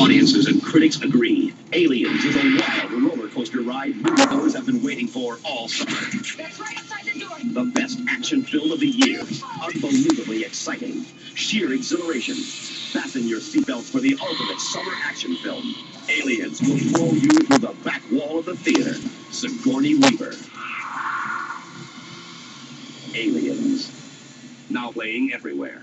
Audiences and critics agree. Aliens is a wild roller coaster ride moviegoers have been waiting for all summer. That's right outside the door. The best action film of the year. Unbelievably exciting. Sheer exhilaration. Fasten your seatbelts for the ultimate summer action film. Aliens will throw you through the back wall of the theater. Sigourney Weaver. Aliens. Now playing everywhere.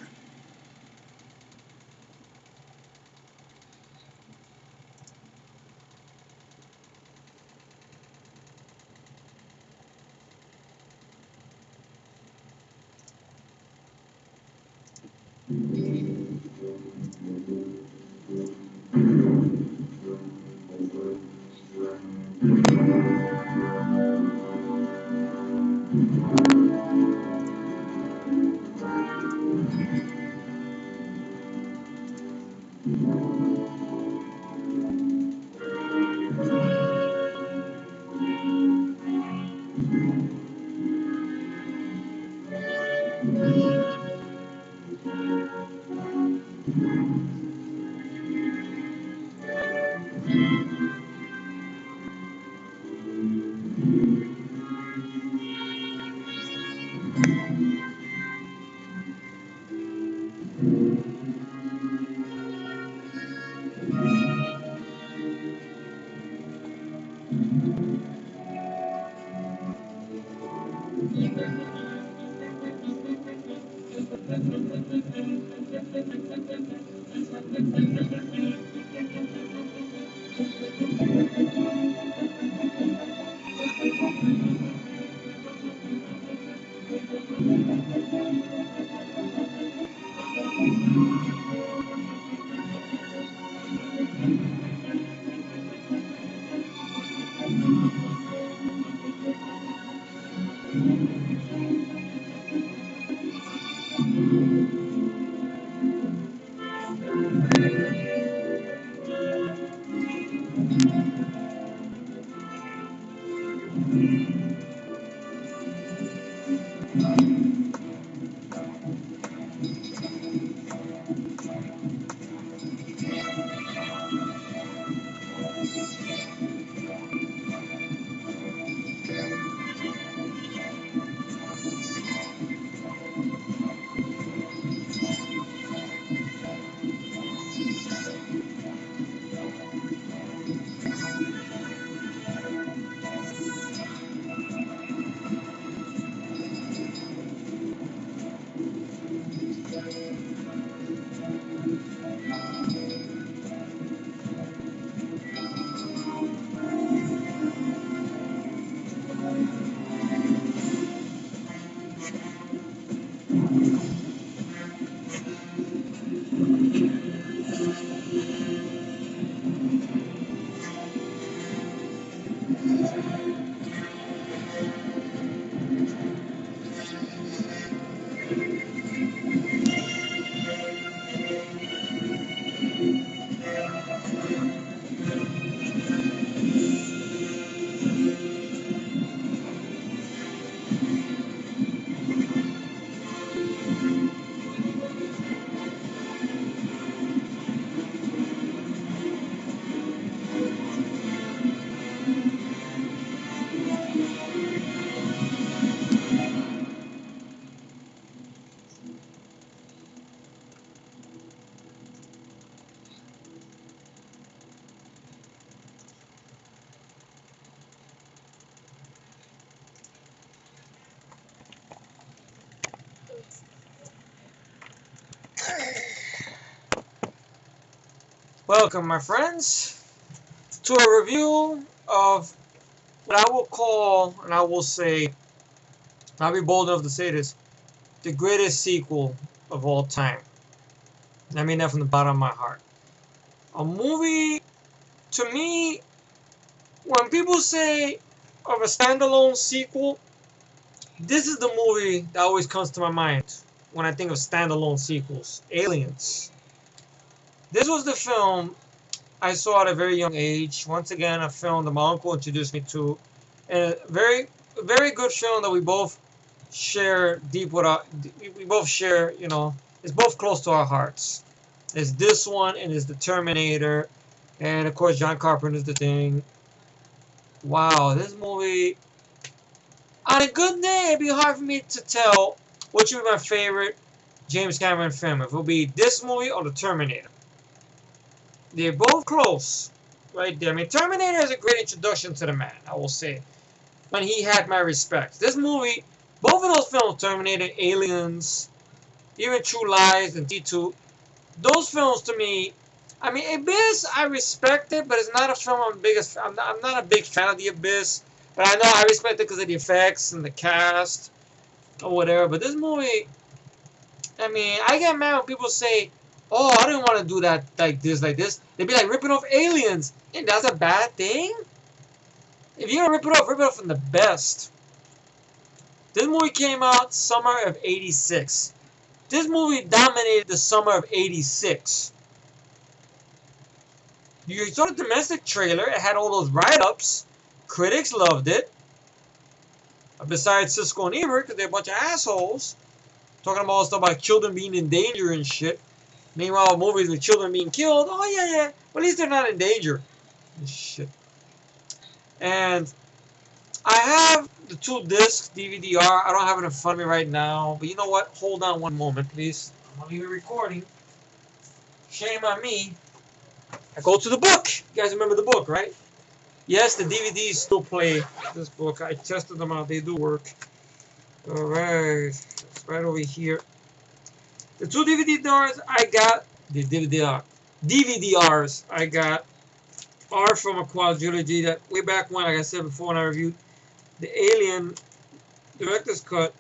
Welcome, my friends, to a review of what I will call, and I will say, I'll be bold enough to say this, the greatest sequel of all time. I mean that from the bottom of my heart. A movie, to me, when people say of a standalone sequel, this is the movie that always comes to my mind when I think of standalone sequels. Aliens. This was the film I saw at a very young age. Once again, a film that my uncle introduced me to. And a very good film that we both share deep with our, we both share, it's both close to our hearts. It's this one and it's The Terminator. And of course, John Carpenter's the thing. Wow, this movie. On a good day, it'd be hard for me to tell which would be my favorite James Cameron film. If it would be this movie or The Terminator. They're both close, right there. I mean, Terminator is a great introduction to the man, I will say. When he had my respect. This movie, both of those films, Terminator, Aliens, even True Lies and T2, those films to me, I mean, Abyss, I respect it, but it's not a film I'm not a big fan of The Abyss. But I know I respect it because of the effects and the cast or whatever. But this movie, I mean, I get mad when people say, "Oh, I didn't want to do that like this, like this." They'd be like ripping off Aliens, and that's a bad thing. If you're gonna rip it off from the best. This movie came out summer of '86. This movie dominated the summer of '86. You saw the domestic trailer. It had all those write-ups. Critics loved it. Besides Cisco and Ebert, because they're a bunch of assholes. Talking about all stuff about children being in danger and shit. Meanwhile, movies with children being killed. Oh, yeah. Well, at least they're not in danger. Shit. And I have the 2-disc DVD-R. I don't have it in front of me right now. But you know what? Hold on one moment, please. I'm going to leave it recording. Shame on me. I go to the book. You guys remember the book, right? Yes, the DVDs still play this book. I tested them out. They do work. All right. It's right over here. The 2 DVD-Rs I got, the DVD-Rs I got are from a quadrilogy that way back when, like I said before when I reviewed the Alien Director's Cut,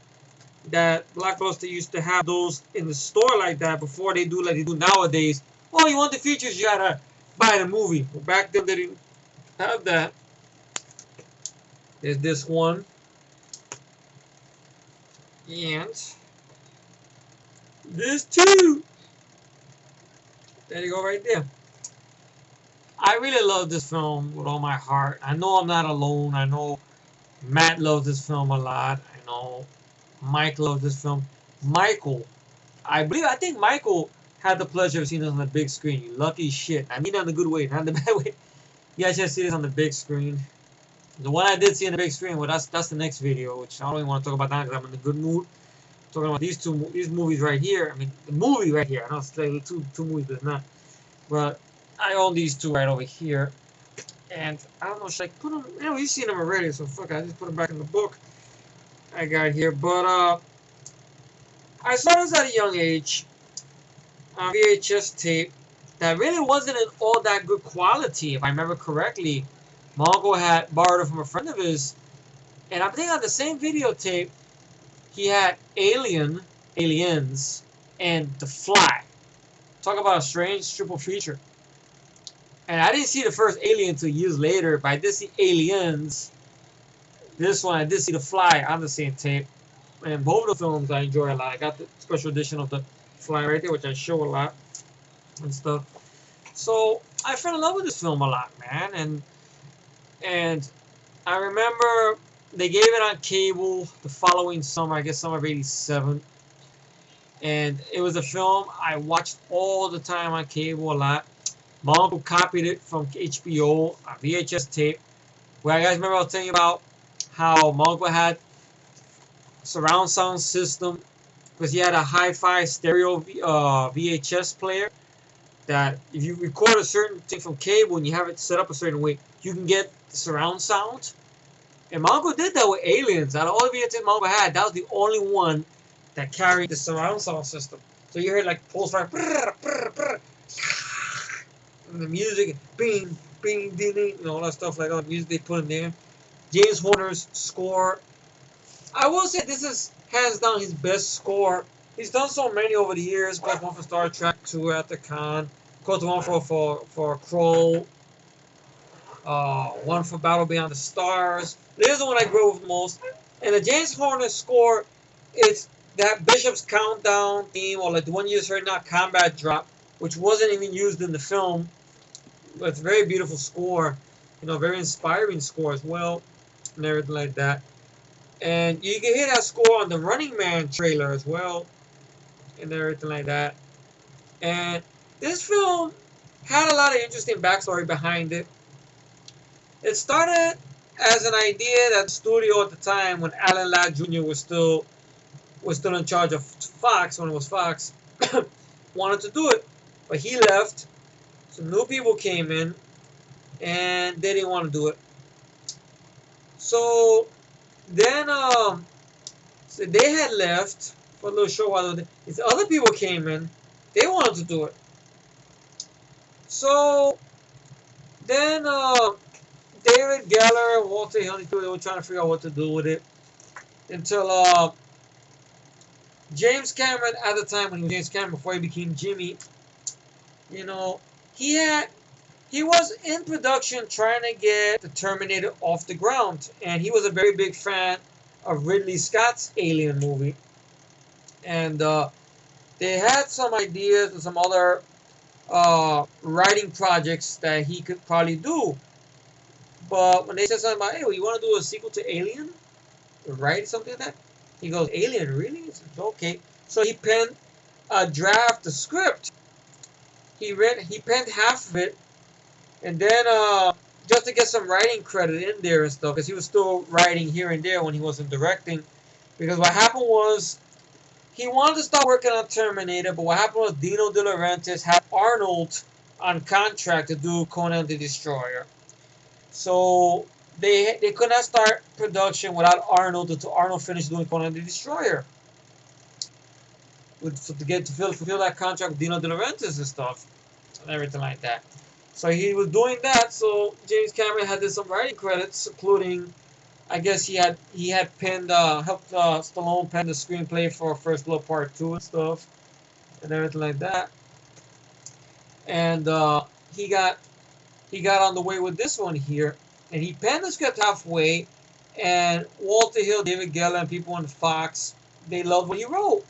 that Blockbuster used to have those in the store like that before they do like they do nowadays. Oh, you want the features, you gotta buy the movie. Well, back then they didn't have that. There's this one. And this too. There you go right there. I really love this film with all my heart. I know I'm not alone. I know Matt loves this film a lot. I know Mike loves this film. Michael, I think Michael had the pleasure of seeing this on the big screen. You lucky shit. I mean that in the good way, not in the bad way. You guys should see this on the big screen. The one I did see on the big screen, well, that's the next video, which I don't even want to talk about now because I'm in a good mood. Talking about these movies right here. I mean, the movie right here. I know it's like two movies, but it's not. But I own these 2 right over here. And I don't know, should I put them? You know, you've seen them already, so fuck it. I just put them back in the book I got here. But I saw this at a young age on VHS tape that really wasn't in all that good quality, if I remember correctly. My uncle had borrowed it from a friend of his, and I think on the same videotape, he had Aliens, and The Fly. Talk about a strange triple feature. And I didn't see the first Alien until years later, but I did see Aliens. This one, I did see The Fly on the same tape. And both of the films I enjoy a lot. I got the special edition of The Fly right there, which I show a lot and stuff. So I fell in love with this film a lot, man. And I remember they gave it on cable the following summer, I guess summer of '87. And it was a film I watched all the time on cable a lot. My uncle copied it from HBO on VHS tape. Where I guys remember I was telling you about how my uncle had a surround sound system because he had a hi-fi stereo VHS player that if you record a certain thing from cable and you have it set up a certain way, you can get the surround sound. And my uncle did that with Aliens. Out of all the VHS my uncle had, that was the only one that carried the surround sound system. So you heard like pulse fire, and the music, bing, bing, ding, ding, and all that stuff like that. The music they put in there. James Horner's score. I will say this is hands down his best score. He's done so many over the years. Of course, one for Star Trek, 2 at the Con. Of course, one for Crow. One for Battle Beyond the Stars. This is the one I grew with most. And the James Horner score, it's that Bishop's Countdown theme, or like the one you just heard now, Combat Drop, which wasn't even used in the film. But it's a very beautiful score. You know, very inspiring score as well. And everything like that. And you can hear that score on the Running Man trailer as well. And everything like that. And this film Had a lot of interesting backstory behind it. It started as an idea that the studio at the time, when Alan Ladd Jr. was still in charge of Fox, when it was Fox, wanted to do it, but he left. Some new people came in, and they didn't want to do it. So then, so they had left for a little short while. These other people came in, they wanted to do it. So then, David Geller and Walter Hill, they were trying to figure out what to do with it until James Cameron, at the time when he was James Cameron, before he became Jimmy, you know, he had he was in production trying to get the Terminator off the ground, and he was a very big fan of Ridley Scott's Alien movie, and they had some ideas and some other writing projects that he could probably do. But when they said something about, hey, well, you want to do a sequel to Alien, or write something like that, he goes, Alien, really? It's okay. So he penned a draft, a script. He penned half of it, and then just to get some writing credit in there and stuff, because he was still writing here and there when he wasn't directing. Because what happened was he wanted to start working on Terminator, but what happened was Dino De Laurentiis had Arnold on contract to do Conan the Destroyer. So they could not start production without Arnold until Arnold finished doing Conan the Destroyer. To fulfill that contract with Dino De Laurentiis and stuff and everything like that. So he was doing that. So James Cameron had some writing credits, including, I guess he had penned helped Stallone pen the screenplay for First Blood Part 2 and stuff and everything like that. And he got on the way with this one here, and he penned the script halfway. And Walter Hill, David Geller, and people on Fox, they loved what he wrote.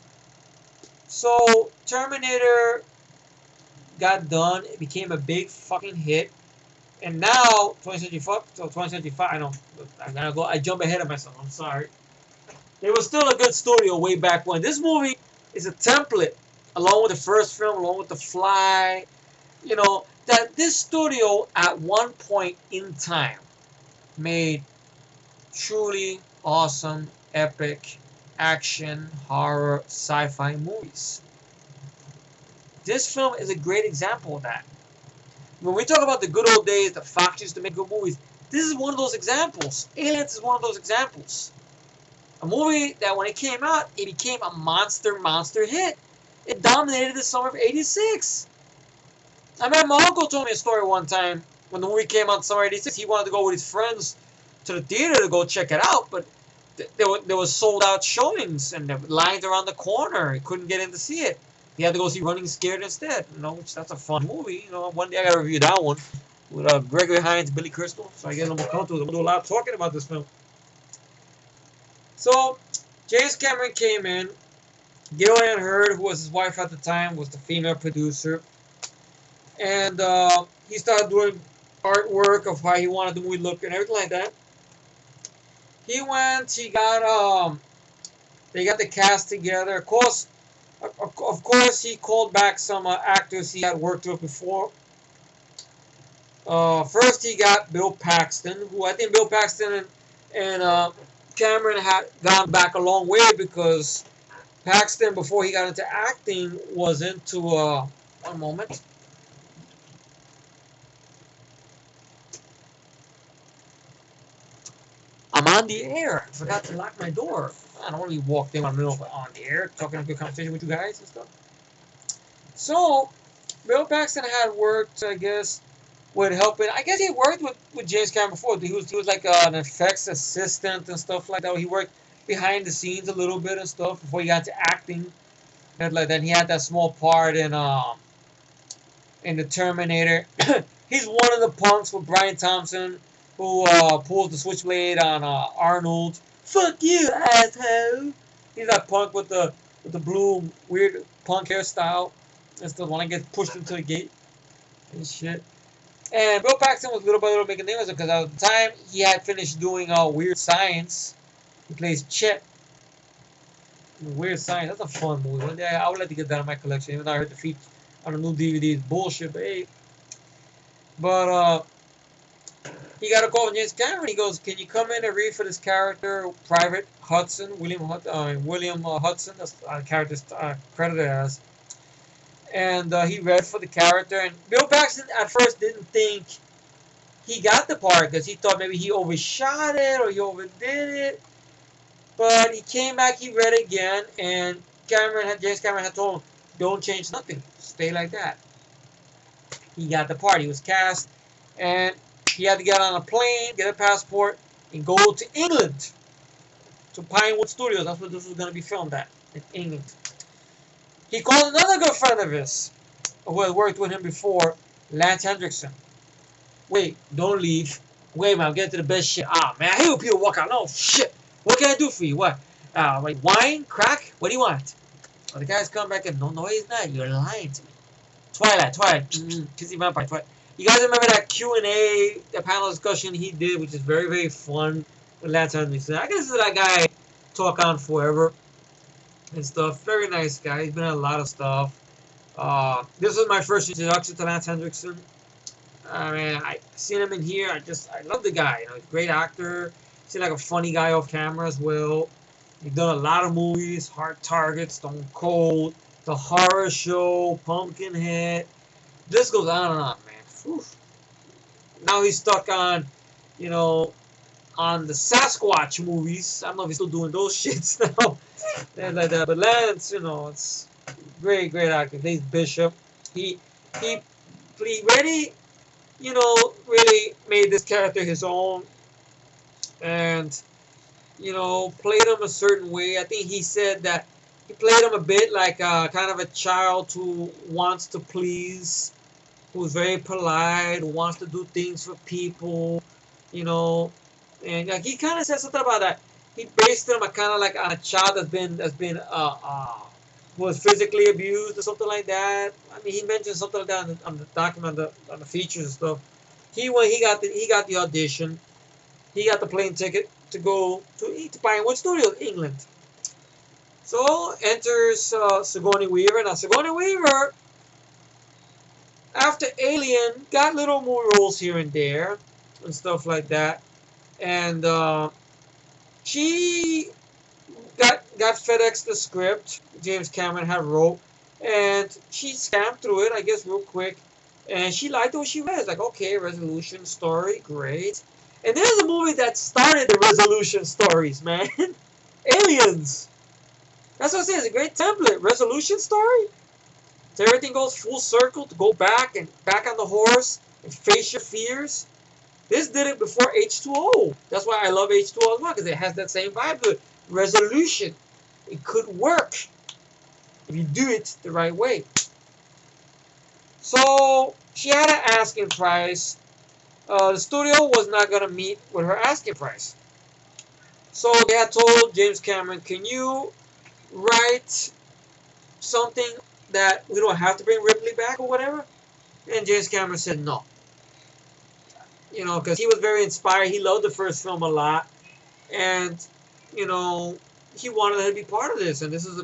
So Terminator got done. It became a big fucking hit. And now, 2075, I jump ahead of myself. I'm sorry. It was still a good studio way back when. This movie is a template, along with the first film, along with The Fly. That this studio at one point in time made truly awesome, epic, action, horror, sci-fi movies. This film is a great example of that. When we talk about the good old days, the Fox used to make good movies, this is one of those examples. Aliens is one of those examples. A movie that when it came out, it became a monster hit. It dominated the summer of '86. I remember my uncle told me a story one time when the movie came out in summer '86. He wanted to go with his friends to the theater to go check it out, but there was sold out showings and there were lines around the corner. He couldn't get in to see it. He had to go see Running Scared instead. Which that's a fun movie. One day I gotta review that one with Gregory Hines, Billy Crystal. So I get a little more comfortable. We'll do a lot of talking about this film. So James Cameron came in. Gillian Hurd, who was his wife at the time, was the female producer, and he started doing artwork of how he wanted the movie to look and everything like that. He went. They got the cast together. Of course, he called back some actors he had worked with before. First, he got Bill Paxton, who I think Bill Paxton and Cameron had gone back a long way, because Paxton, before he got into acting, was into one moment. I'm on the air. I forgot to lock my door. I don't want to be walked in the middle of on the air, talking a good conversation with you guys and stuff. So, Bill Paxton had worked, I guess, with helping. I guess he worked with James Cameron before. He was like an effects assistant and stuff like that. He worked behind the scenes a little bit and stuff before he got to acting. And like that, he had that small part in the Terminator. He's one of the punks with Brian Thompson who pulls the switchblade on Arnold. Fuck you, asshole. He's that punk with the blue weird punk hairstyle. That's the one that gets pushed into the gate and shit. And Bill Paxton was little by little making names because at the time he had finished doing Weird Science. He plays Chet. Weird Science. That's a fun movie. One day I would like to get that in my collection. Even though I heard the feature on a new DVD is bullshit, but hey, But he got a call from James Cameron. He goes, "Can you come in and read for this character, Private Hudson, William Hudson? That's the character's credited as." And he read for the character. And Bill Paxton at first didn't think he got the part because he thought maybe he overshot it or he overdid it. But he came back, he read it again, and James Cameron had told him, "Don't change nothing, stay like that." He got the part. He was cast, and he had to get on a plane, get a passport, and go to England, to Pinewood Studios. That's where this was going to be filmed at, in England. He called another good friend of his, who had worked with him before, Lance Hendrickson. "Wait, don't leave. Wait, man, I'm getting to the best shit. Ah, man, I hate when people walk out. No, shit. What can I do for you? What? Like wine? Crack? What do you want?" Oh, the guy's come back and, no, he's not. You're lying to me. Twilight. Kissy Vampire, Twilight. You guys remember that Q&A, the panel discussion he did, which is very, very fun with Lance Henriksen. I guess that guy talk on forever and stuff. Very nice guy. He's been in a lot of stuff. This was my first introduction to Lance Henriksen. I mean, I seen him in here. I love the guy. You know, he's a great actor. Seems like a funny guy off camera as well. He's done a lot of movies: Hard Target, Stone Cold, The Horror Show, Pumpkinhead. This goes on and on, man. Whew. Now he's stuck on, you know, on the Sasquatch movies. I don't know if he's still doing those shits now. And like that. But Lance, you know, it's great, great actor. He's Bishop. He really, you know, really made this character his own, and you know, played him a certain way. I think he said that he played him a bit like kind of a child who wants to please, who's very polite, who wants to do things for people, you know. And like, he kind of said something about that. He based him kind of like on a child that's been who was physically abused or something like that. I mean, he mentioned something like that on the document, on the features and stuff. He got the audition. He got the plane ticket to go to Pinewood Studios, England. So enters Sigourney Weaver. Now Sigourney Weaver, after Alien, got little more roles here and there and stuff like that, and she got FedEx the script James Cameron had wrote, and she scanned through it, I guess, real quick, and she liked what she read. It's like, okay, resolution story, great. And there's a movie that started the resolution stories, man. Aliens. That's what I say. It's a great template. Resolution story. So everything goes full circle to go back and back on the horse and face your fears. This did it before H2O. That's why I love H2O as well, because it has that same vibe to it. Resolution. It could work if you do it the right way. So she had an asking price. The studio was not going to meet with her asking price. So they had told James Cameron, "Can you write something that we don't have to bring Ripley back or whatever?" And James Cameron said no. You know, because he was very inspired. He loved the first film a lot. And, you know, he wanted to be part of this. And this is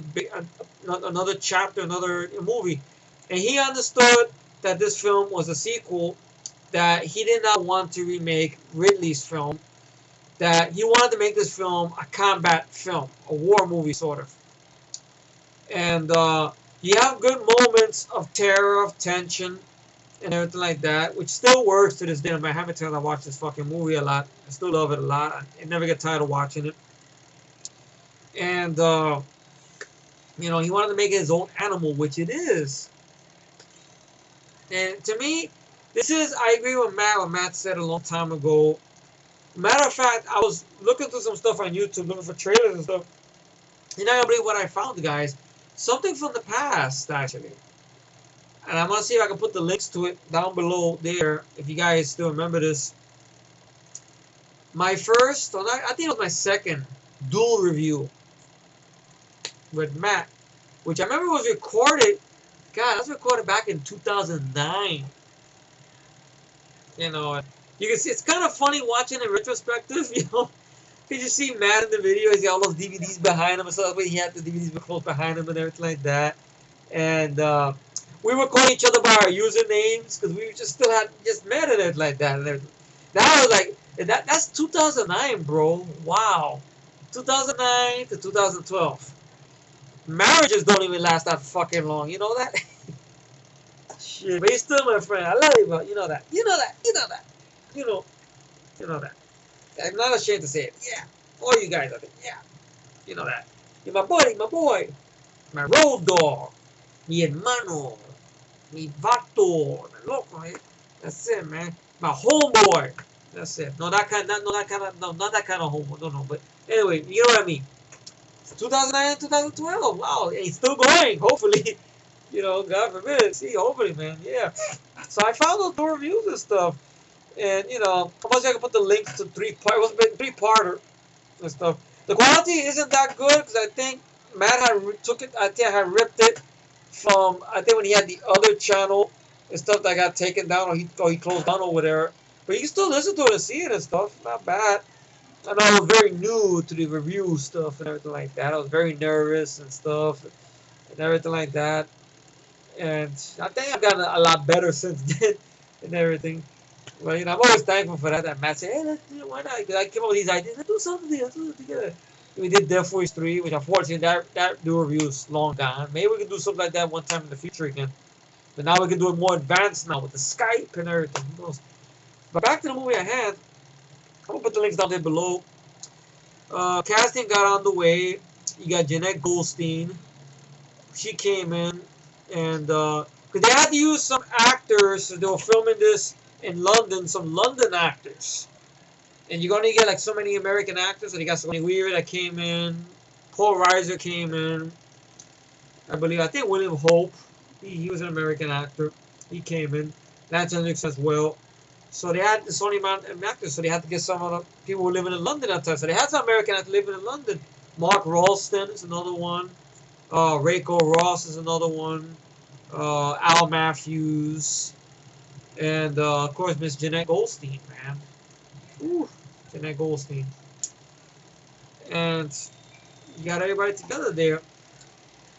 another chapter, another movie. And he understood that this film was a sequel, that he did not want to remake Ridley's film, that he wanted to make this film a combat film, a war movie sort of. And you have good moments of terror, of tension, and everything like that, which still works to this day. I haven't told I watch this fucking movie a lot. I still love it a lot. I never get tired of watching it. And, you know, he wanted to make it his own animal, which it is. And to me, I agree with Matt, what Matt said a long time ago. Matter of fact, I was looking through some stuff on YouTube, looking for trailers and stuff. You're not going to believe what I found, guys. Something from the past, actually. And I'm going to see if I can put the links to it down below there, if you guys still remember this. My first, I think it was my second dual review with Matt, which I remember was recorded, God, that was recorded back in 2009. You know, you can see, it's kind of funny watching in retrospective, you know. You just see Matt in the video, he's got all those DVDs behind him and stuff, but he had the DVDs close behind him and everything like that. And We were calling each other by our usernames because we just still had just met in it like that. And that was like that's 2009, bro. Wow, 2009 to 2012. Marriages don't even last that fucking long. You know that? Shit, but he's still my friend. I love you, but you know that. You know that. You know that. You know. You know that. I'm not ashamed to say it. Yeah. All you guys out there. Yeah. You know that. You're my buddy, my boy. My road dog. Mi hermano. Mi vato. My loco. Eh? That's it, man. My homeboy. That's it. No, that kind. No, that kind of. No, not that kind of homo. No, no. But anyway, you know what I mean. 2009, 2012. Wow, and it's still going. Hopefully, you know, God forbid. See, hopefully, man. Yeah. So I found those new reviews and stuff, and you know, how much I can put the links to it was a three-parter and stuff. The quality isn't that good because I think Matt had took it. I think I had ripped it from. I think when he had the other channel and stuff that got taken down or he closed down or whatever. But you can still listen to it and see it and stuff. Not bad. I know I was very new to the review stuff and everything like that. I was very nervous and stuff and everything like that. And I think I've gotten a lot better since then and everything. Well, you know, I'm always thankful for that. That Matt said, hey, why not? I came up with these ideas. Let's do something together. We did Death Force 3, which unfortunately that new review is long gone. Maybe we can do something like that one time in the future again. But now we can do it more advanced now with the Skype and everything. Who knows? But back to the movie I had. I'm going to put the links down there below. Casting got on the way. You got Jeanette Goldstein. She came in. And because they had to use some actors. So they were filming this in London. Some London actors. And you're going to get like so many American actors. And you got somebody weird that came in. Paul Reiser came in. I think William Hope. He was an American actor. He came in. Lance Hendricks as well. So they had this only amount of actors, so they had to get some of the people who were living in London at the time. So they had some American actors living in London. Mark Ralston is another one. Rayco Ross is another one. Al Matthews. And, of course, Miss Jeanette Goldstein, man. Ooh, Jeanette Goldstein. And you got everybody together there.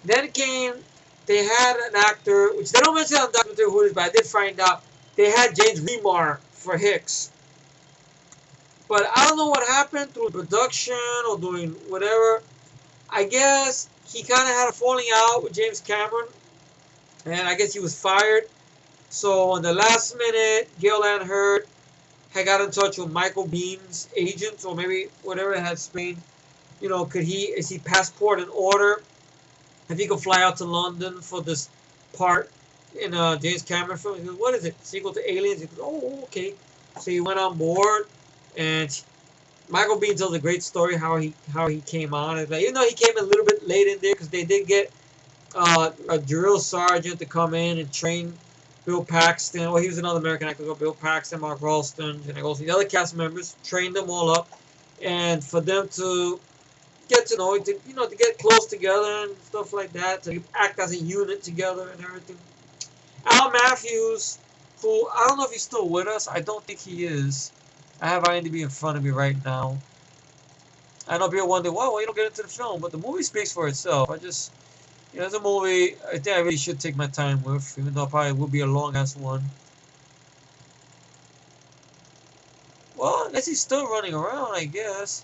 Then they had an actor, which they don't mention on the documentary who it is, but I did find out. They had James Remar for Hicks. But I don't know what happened through production or doing whatever. I guess he kind of had a falling out with James Cameron. And I guess he was fired. So on the last minute, Gail Ann Hurd had got in touch with Michael Bean's agent, or maybe whatever had Spain. You know, is he passport in order? If he could fly out to London for this part in James Cameron film. He goes, what is it? Sequel to Aliens? He goes, oh, okay. So he went on board, and Michael Bean tells a great story how he came on. It's like, even though he came a little bit late in there because they did get a drill sergeant to come in and train Bill Paxton. Well, he was another American actor. Bill Paxton, Mark Ralston, and the other cast members, trained them all up, and for them to get to know, to get close together and stuff like that, to act as a unit together and everything. Al Matthews, who I don't know if he's still with us. I don't think he is. I have IMDb in front of me right now. I know people wonder, why you don't get into the film, but the movie speaks for itself. It's a movie I think I really should take my time with, even though it probably will be a long ass one. Well, I guess he's still running around, I guess.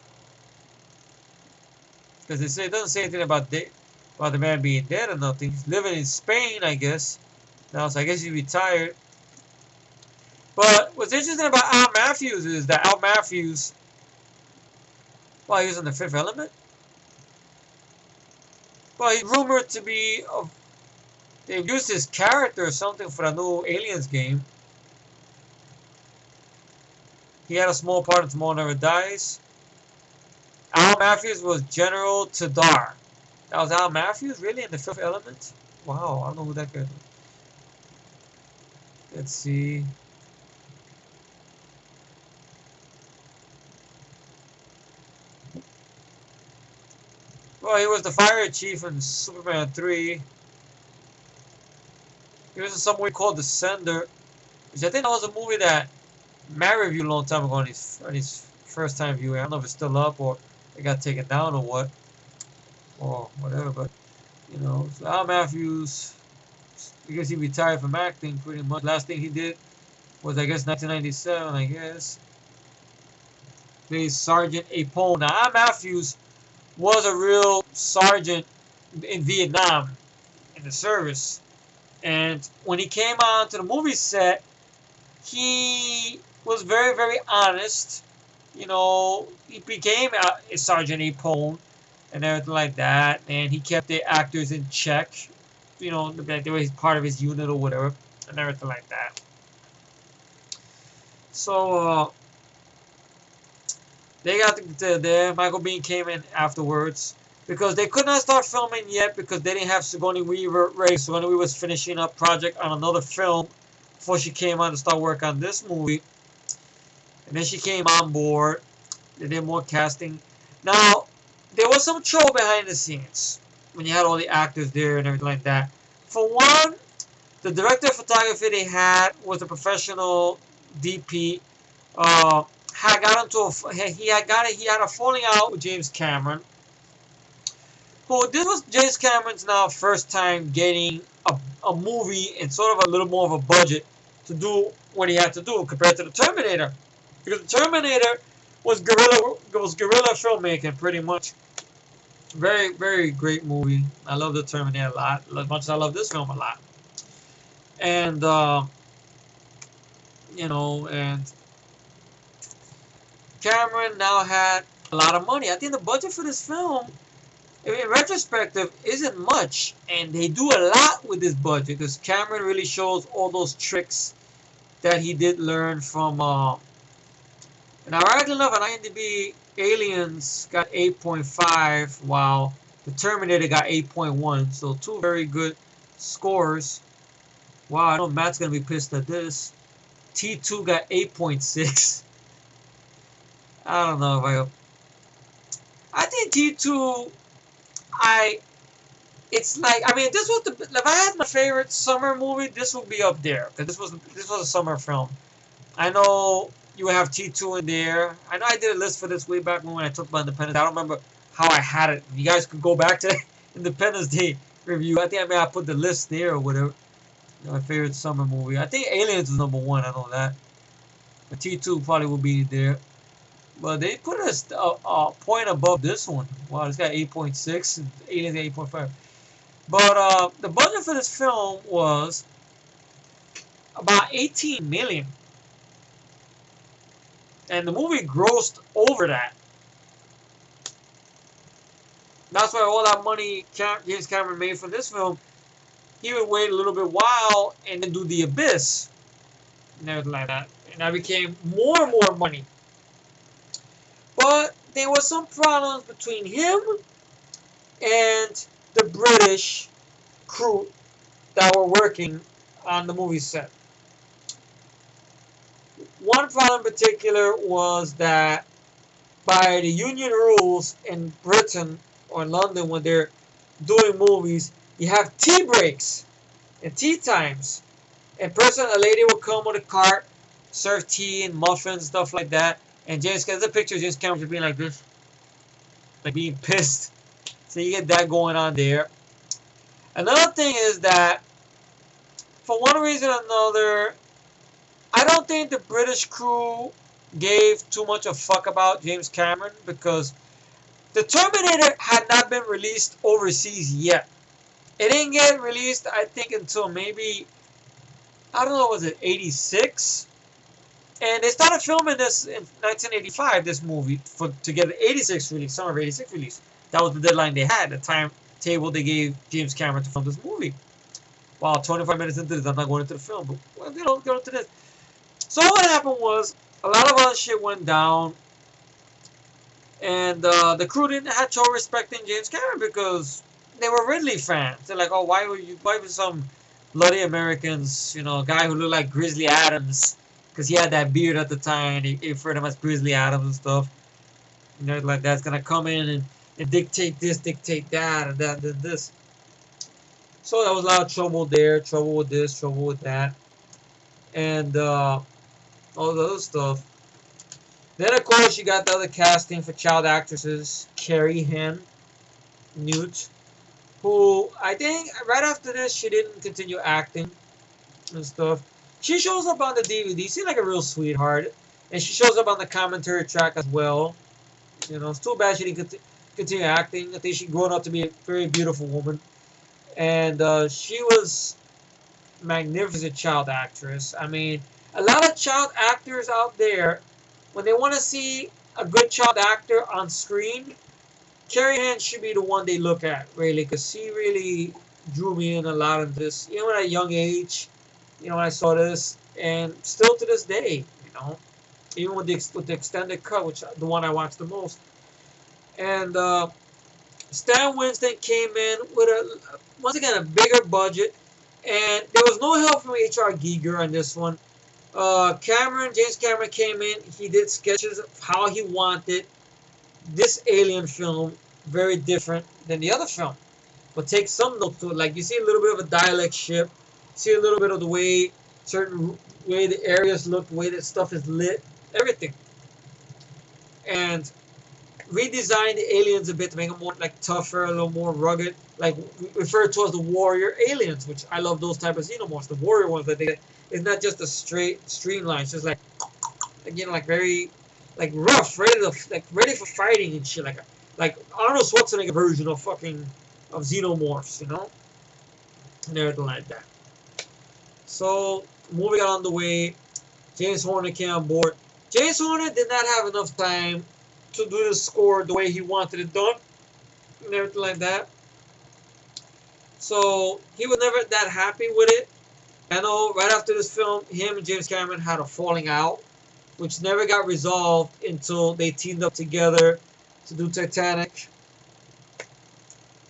Because it doesn't say anything about the man being dead or nothing. He's living in Spain, I guess. Now, so I guess he's retired. But what's interesting about Al Matthews is that Al Matthews, well, he was in The Fifth Element. Well, he's rumored to be they've used his character or something for the new Aliens game. He had a small part in Tomorrow Never Dies. Al Matthews was General Tadar. That was Al Matthews, really, in The Fifth Element? Wow, I don't know who that guy is. Let's see. Well, he was the fire chief in Superman 3. He was in some movie called Descender, which I think that was a movie that Matt reviewed a long time ago on his first time viewing. I don't know if it's still up or it got taken down or whatever, but so Al Matthews, because he retired from acting pretty much. Last thing he did was, I guess, 1997, I guess. Plays Sergeant Apone. Now, Al Matthews was a real sergeant in Vietnam in the service. And when he came on to the movie set, he was very, very honest. You know, he became a Sergeant Apone and everything like that. And he kept the actors in check. You know, they were part of his unit or whatever and everything like that. So, they got there. Michael Biehn came in afterwards because they could not start filming yet because they didn't have Sigourney Weaver ready. Sigourney Weaver was finishing up project on another film before she came on to start work on this movie. And then she came on board. They did more casting. Now, there was some trouble behind the scenes when you had all the actors there and everything like that. For one, the director of photography they had was a professional DP. Had got into he had a falling out with James Cameron. Who this was James Cameron's now first time getting a movie and sort of a little more of a budget to do what he had to do compared to the Terminator, because the Terminator was guerrilla filmmaking pretty much. Very, very great movie. I love the Terminator a lot, as much as I love this film a lot. And you know, and Cameron now had a lot of money. I think the budget for this film, in retrospective, isn't much, and they do a lot with this budget because Cameron really shows all those tricks that he did learn from. And ironically enough, on IMDb, Aliens got 8.5, while the Terminator got 8.1. So two very good scores. Wow, I know Matt's gonna be pissed at this. T2 got 8.6. I don't know if I think T2. It's like, I mean, this was if I had my favorite summer movie, this would be up there because this was a summer film. I know you would have T2 in there. I know I did a list for this way back when I talked about Independence. I don't remember how I had it. You guys could go back to Independence Day review. I think I may have put the list there or whatever. My favorite summer movie. I think Aliens is number one. I know that. But T2 probably will be there. But they put us a point above this one. Wow, it's got 8.6 and Aliens 8.5. But the budget for this film was about 18 million. And the movie grossed over that. That's why all that money James Cameron made for this film, he would wait a little bit while and then do The Abyss. And everything like that. And that became more and more money. But there were some problems between him and the British crew that were working on the movie set. One problem in particular was that by the union rules in Britain or in London when they're doing movies, you have tea breaks and tea times. A lady will come with a cart, serve tea and muffins, stuff like that. And there's a picture of James Cameron being like this, like being pissed. So you get that going on there. Another thing is that, for one reason or another, I don't think the British crew gave too much a fuck about James Cameron because the Terminator had not been released overseas yet. It didn't get released, I think, until maybe, I don't know, was it 86? And they started filming this in 1985, this movie, to get an 86 release, summer of 86 release. That was the deadline they had, the timetable they gave James Cameron to film this movie. Wow, 25 minutes into this, I'm not going into the film, but well, you know, go into this. So what happened was, a lot of other shit went down, and the crew didn't have trouble respecting James Cameron because they were Ridley fans. They're like, oh, why were some bloody Americans, you know, a guy who looked like Grizzly Adams, because he had that beard at the time, and he referred to him as Grizzly Adams and stuff. You know, like that's gonna come in and dictate this, dictate that, and that, and this. So there was a lot of trouble there, trouble with this, trouble with that, and all the other stuff. Then of course you got the other casting for child actresses, Carrie Henn, Newt, who I think right after this she didn't continue acting and stuff. She shows up on the DVD. Seems like a real sweetheart, and she shows up on the commentary track as well. You know, it's too bad she didn't continue acting. I think she grown up to be a very beautiful woman, and she was magnificent child actress. I mean, a lot of child actors out there, when they want to see a good child actor on screen, Carrie Ann should be the one they look at, really, because she really drew me in a lot of this, you know, at a young age, you know, when I saw this, and still to this day, you know, even with the extended cut, which the one I watched the most. And Stan Winston came in with once again, a bigger budget, and there was no help from H.R. Giger on this one. James Cameron came in. He did sketches of how he wanted this Alien film, very different than the other film, but take some notes to it. Like you see a little bit of a dialect shift, see a little bit of the way certain way the areas look, the way that stuff is lit, everything, and redesigned the aliens a bit to make them more like tougher, a little more rugged, like referred to as the warrior aliens, which I love those type of xenomorphs, the warrior ones that they. It's not just a straight streamline, it's just like you know, like very like rough, ready for fighting and shit, like Arnold Schwarzenegger version of fucking of xenomorphs, you know, and everything like that. So movie got on the way. James Horner came on board. James Horner did not have enough time to do the score the way he wanted it done and everything like that. So he was never that happy with it. I know right after this film, him and James Cameron had a falling out, which never got resolved until they teamed up together to do Titanic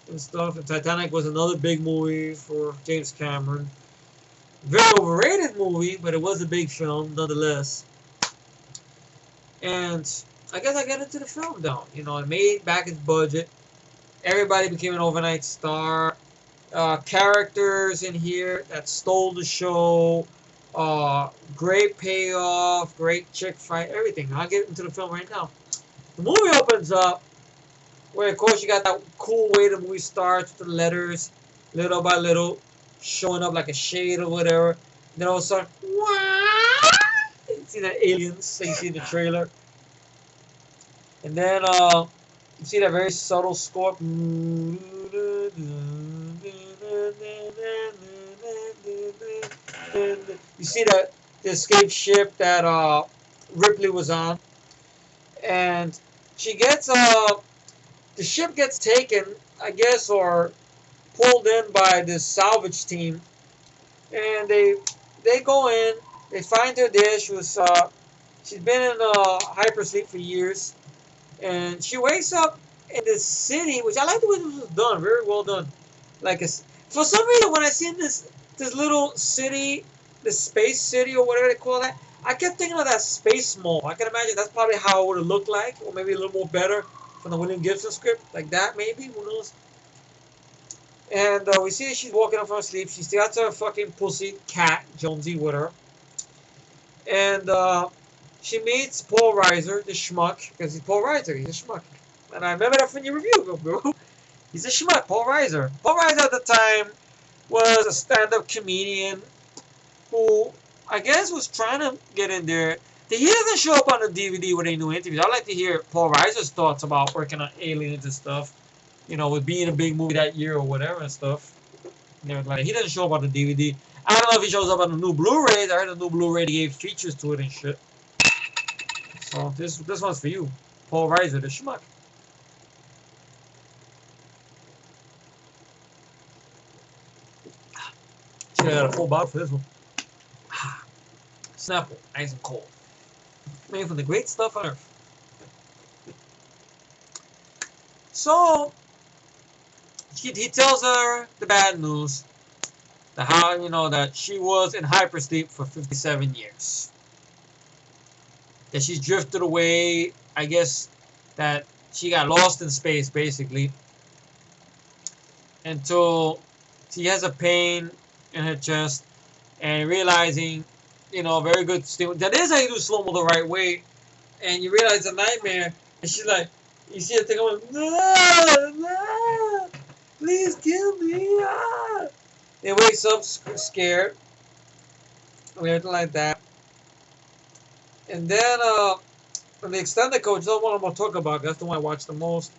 and stuff. And Titanic was another big movie for James Cameron. Very overrated movie, but it was a big film nonetheless. And I guess I got into the film though. You know, it made back its budget. Everybody became an overnight star. Characters in here that stole the show. Great payoff, great chick fight, everything. I'll get into the film right now. The movie opens up where, of course, you got that cool way the movie starts with the letters, little by little, showing up like a shade or whatever. Then all of a sudden, you see the aliens that you see in the trailer. And then you see that very subtle score. You see the escape ship that Ripley was on, and she gets the ship gets taken, I guess, or pulled in by this salvage team, and they go in, they find her there. She's been in hypersleep for years, and she wakes up in this city, which I like the way this was done, very well done. Like for some reason, when I seen this little city, this space city or whatever they call that, I kept thinking of that Space Mall. I can imagine that's probably how it would have looked like, or maybe a little more better from the William Gibson script, like that maybe. Who knows? And we see that she's walking up from her sleep. She still got her fucking pussy cat Jonesy with her, and she meets Paul Reiser, the schmuck, because he's Paul Reiser. He's a schmuck, and I remember that from your review, bro. He's a schmuck, Paul Reiser. Paul Reiser at the time was a stand-up comedian who I guess was trying to get in there. He doesn't show up on the DVD with any new interviews. I'd like to hear Paul Reiser's thoughts about working on Aliens and stuff. You know, with being a big movie that year or whatever and stuff. Like, he doesn't show up on the DVD. I don't know if he shows up on the new Blu-rays. I heard the new Blu-ray gave features to it and shit. So this one's for you, Paul Reiser, the schmuck. Shit, I got a full bottle for this one. Snapple, nice and cold. Made from the great stuff on earth. So he tells her the bad news, that she was in hypersleep for 57 years. That she's drifted away. I guess that she got lost in space basically, until she has a pain in her chest, and realizing, very good. That is how you do slow mo the right way, and you realize it's a nightmare, and she's like, you see the thing going, no, no, Please kill me. Ah. He wakes up scared, or anything like that. And then on the extended coach, that's the one I'm gonna talk about. That's the one I watched the most.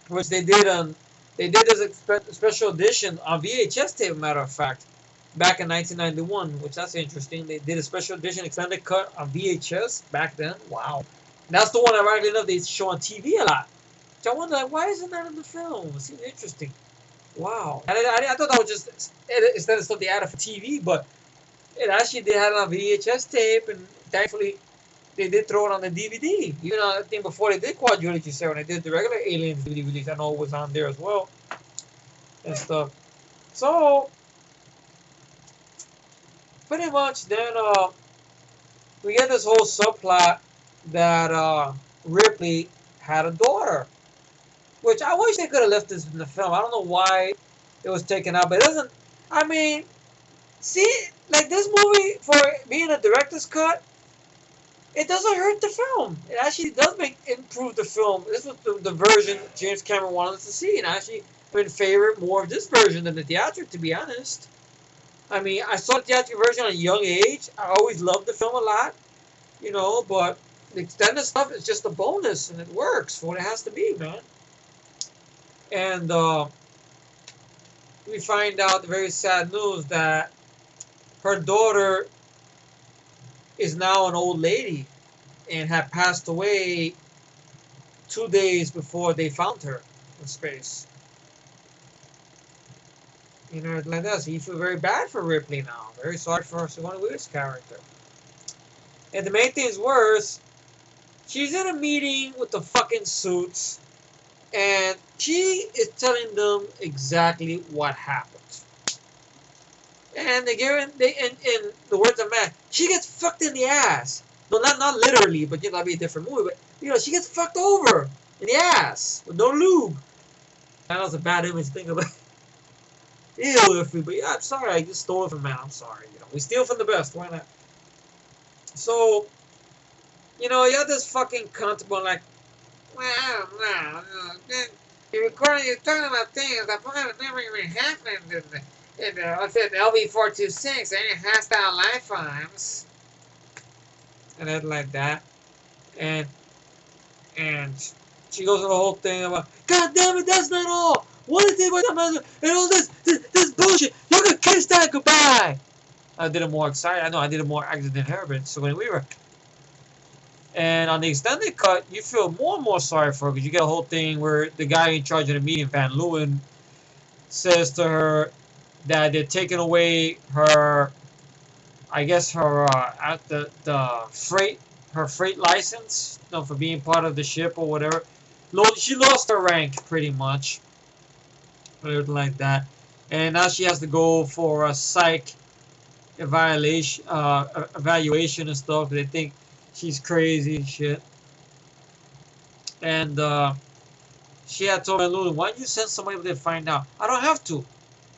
Which they did this special edition on VHS tape. Matter of fact, back in 1991, which that's interesting. They did a special edition extended cut on VHS back then. Wow, and that's the one I regularly enough they show on TV a lot. So I wonder, like, why isn't that in the film? It seems interesting. Wow, I thought that was just instead of stuff they added for TV, but it actually they had it on VHS tape, and thankfully they did throw it on the DVD. You know, I think before they did Quadrilogy 7, they did the regular Aliens DVD release. I know it was on there as well and stuff. So pretty much then we get this whole subplot that Ripley had a daughter, which I wish they could have left this in the film. I don't know why it was taken out, but it doesn't. I mean, see, like this movie for being a director's cut, it doesn't hurt the film. It actually does improve the film. This was the version James Cameron wanted us to see, and I actually am in favor more of this version than the theatric, to be honest. I mean, I saw the theatric version at a young age. I always loved the film a lot, you know, but the extended stuff is just a bonus, and it works for what it has to be, man. And we find out the very sad news that her daughter is now an old lady and had passed away 2 days before they found her in space. You know, like that. So you feel very bad for Ripley now. Very sorry for Sigourney Weaver's character. And the main thing is worse, she's in a meeting with the fucking suits, and she is telling them exactly what happened. And in the words of Matt, she gets fucked in the ass. No, not literally, but you know, that'd be a different movie. But you know, she gets fucked over in the ass with no lube. That was a bad image to think about. Ew, but yeah, I'm sorry, I just stole it from Matt. I'm sorry. You know, we steal from the best. Why not? So, you know, you have this fucking cunt going like, well, no, you're talking about things that probably never even happened in the LV-426, any hostile life forms, and then like that, and she goes through the whole thing about, God damn it, that's not all. What is it with the and all this bullshit? You can kiss that goodbye. I did it more excited. I know I did it more active than her, but so when we were. And on the extended cut, you feel more and more sorry for her because you get a whole thing where the guy in charge of the meeting, Van Leeuwen, says to her that they're taking away her, I guess her freight license, you know, for being part of the ship or whatever. She lost her rank pretty much, or like that, and now she has to go for a psych evaluation and stuff. They think she's crazy and shit. And she had told Van Leeuwen, why don't you send somebody up there to find out? I don't have to.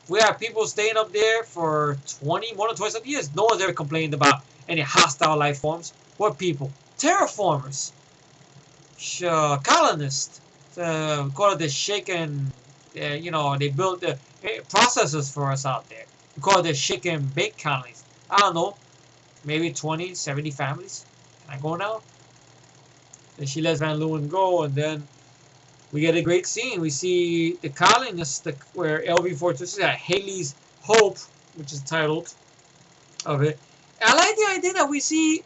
We have people staying up there for more than 20 years. No one's ever complained about any hostile life forms. What people? Terraformers. Colonists. Call it the shaken, you know, they built the processors for us out there. We call it the shake and bake colonies. I don't know. Maybe 20, 70 families. Can I go now? And she lets Van Leeuwen go, and then we get a great scene. We see the colonists where LV-426 is at Haley's Hope, which is titled of it. And I like the idea that we see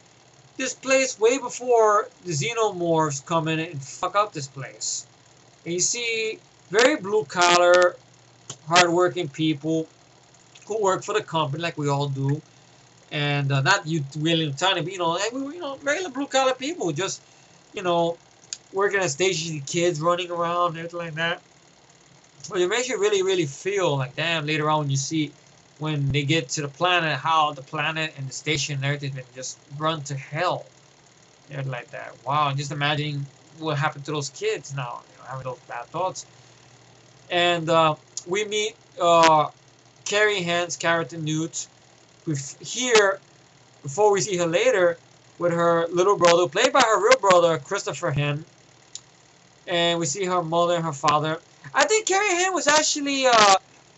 this place way before the xenomorphs come in and fuck up this place. And you see very blue-collar, hard-working people who work for the company like we all do. And not you really tiny, but you know, like we were, you know, regular blue-collar people, just, you know, working at stations, kids running around, everything like that. But it makes you really, really feel like, damn, later on when you see when they get to the planet, how the planet and the station and everything been just run to hell. Everything like that. Wow, just imagining what happened to those kids now, you know, having those bad thoughts. And we meet Carrie Hand's character, Newt. We hear, before we see her later, with her little brother, played by her real brother, Christopher Hen. And we see her mother and her father. I think Carrie Ann was actually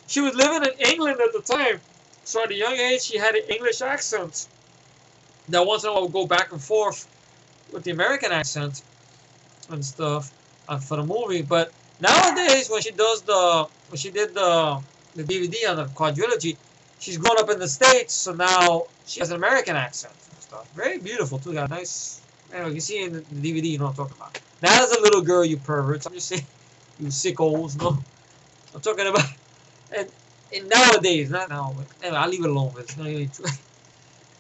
she was living in England at the time, so at a young age she had an English accent. That once in a while would go back and forth with the American accent and stuff for the movie. But nowadays, when she does when she did the DVD on the quadrilogy, she's grown up in the States, so now she has an American accent and stuff. Very beautiful too. Got a nice. Anyway, you can see in the DVD, you know what I'm talking about. Not as a little girl, you perverts. I'm just saying, you sickos. No, I'm talking about. And, and nowadays, not now. But anyway, I'll leave it alone. It's not really true.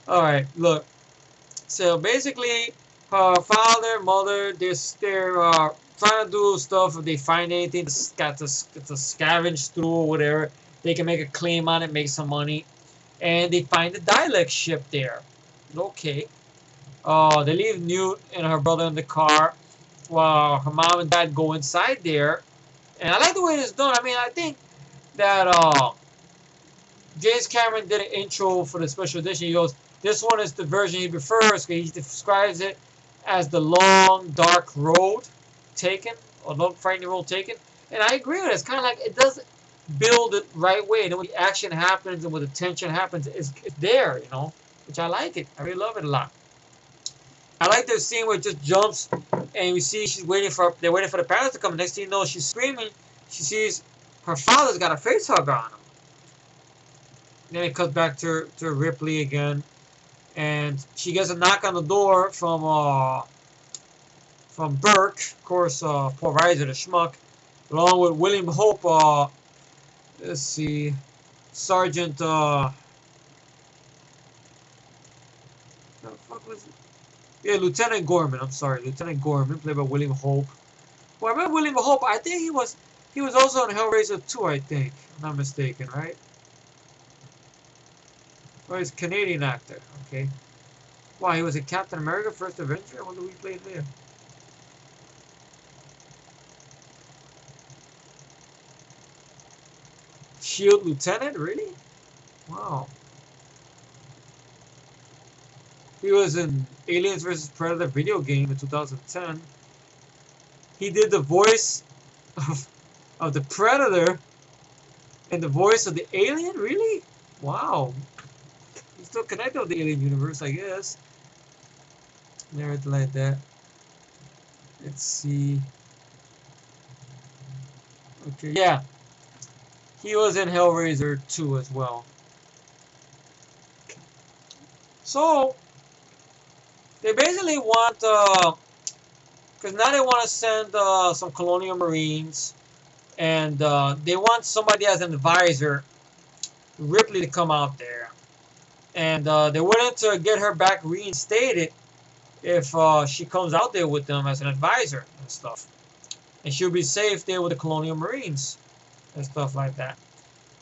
All right, look. So basically, her father, mother, they're trying to do stuff. If they find anything, got to scavenge through or whatever, they can make a claim on it, make some money, and they find the dialect ship there. Okay. They leave Newt and her brother in the car, while her mom and dad go inside there. And I like the way it's done. I mean, I think that James Cameron did an intro for the special edition. He goes, this one is the version he prefers. He describes it as the long, dark road taken, or long, frightening road taken. And I agree with it. It's kind of like it doesn't build it right way. And when the action happens and when the tension happens, it's there, you know, which I like it. I really love it a lot. I like the scene where it just jumps and we see they're waiting for the parents to come. Next thing you know, she's screaming. She sees her father's got a face hugger on him. Then it cuts back to Ripley again, and she gets a knock on the door from Burke, of course, Paul Reiser, the schmuck, along with William Hope. Let's see, Sergeant. The fuck was it? Yeah, Lieutenant Gorman. I'm sorry, Lieutenant Gorman, played by William Hope. Well, I remember William Hope. I think he was also in Hellraiser 2. I think, if I'm not mistaken, right? Oh, he's a Canadian actor. Okay. Wow, he was in Captain America: First Avenger. I wonder who he played there. Shield Lieutenant, really? Wow. He was in Aliens vs. Predator video game in 2010. He did the voice of the Predator and the voice of the alien, really? Wow. He's still connected with the alien universe, I guess. And everything like that. Let's see. Okay, yeah. He was in Hellraiser 2 as well. So, they basically want, because now they want to send some colonial marines, and they want somebody as an advisor, Ripley, to come out there. And they're willing to get her back reinstated if she comes out there with them as an advisor and stuff. And she'll be safe there with the colonial marines and stuff like that.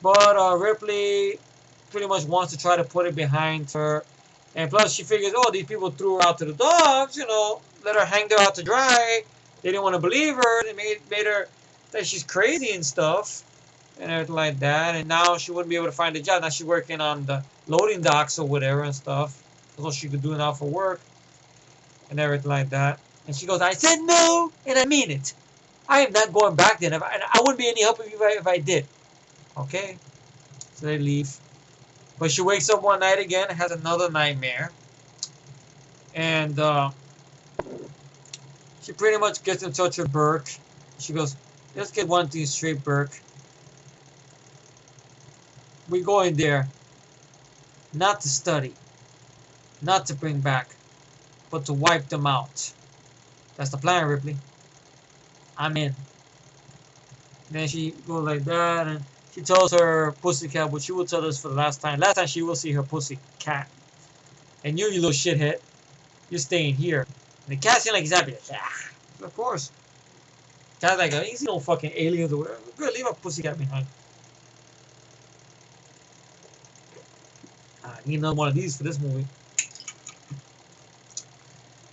But Ripley pretty much wants to try to put it behind her. And plus she figures, oh, these people threw her out to the dogs, you know, let her hang there out to dry. They didn't want to believe her. They made her that she's crazy and stuff and everything like that. And now she wouldn't be able to find a job. Now she's working on the loading docks or whatever and stuff. That's all she could do now for work and everything like that. And she goes, I said no, and I mean it. I am not going back then. I wouldn't be any help if I did. Okay? So they leave. But she wakes up one night again and has another nightmare. And she pretty much gets in touch with Burke. She goes, let's get one thing straight, Burke. We go in there not to study, not to bring back, but to wipe them out. That's the plan, Ripley. I'm in. And then she goes like that, and she tells her pussycat, what she will tell us for the last time. Last time she will see her pussycat. And you little shithead, you're staying here. And the cat's like he's happy. Ah, of course. Cat's like, he's no fucking aliens or whatever. Good, leave a pussycat behind. I need another one of these for this movie.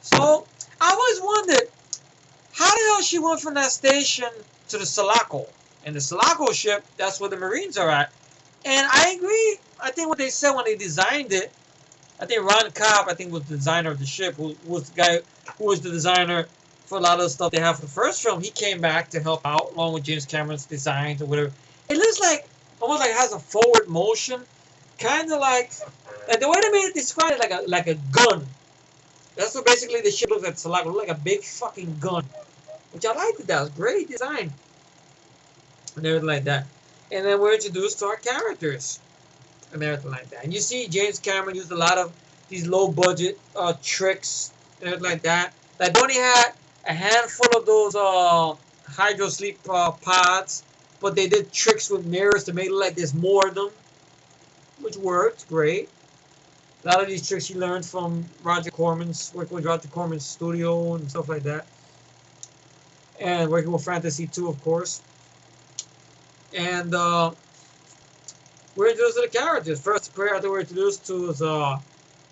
So, I always wondered, how the hell she went from that station to the Sulaco? And the Sulaco ship, that's where the Marines are at. And I agree. I think what they said when they designed it, I think Ron Cobb, was the designer of the ship, who was the guy who was the designer for a lot of the stuff they have for the first film. He came back to help out along with James Cameron's designs or whatever. It looks like almost like it has a forward motion, kind of like the way they made it describe it like a gun. That's what basically the ship looks like. It's like a big fucking gun, which I liked. That was great design and everything like that. And then we're introduced to our characters and everything like that. And you see James Cameron used a lot of these low budget tricks and everything like that. Like they only had a handful of those hydro sleep pods, but they did tricks with mirrors to make it look like there's more of them, which worked great. A lot of these tricks he learned from working with Roger Corman's studio and stuff like that. And working with Fantasy 2, of course. And we're introduced to the characters. First character we're introduced to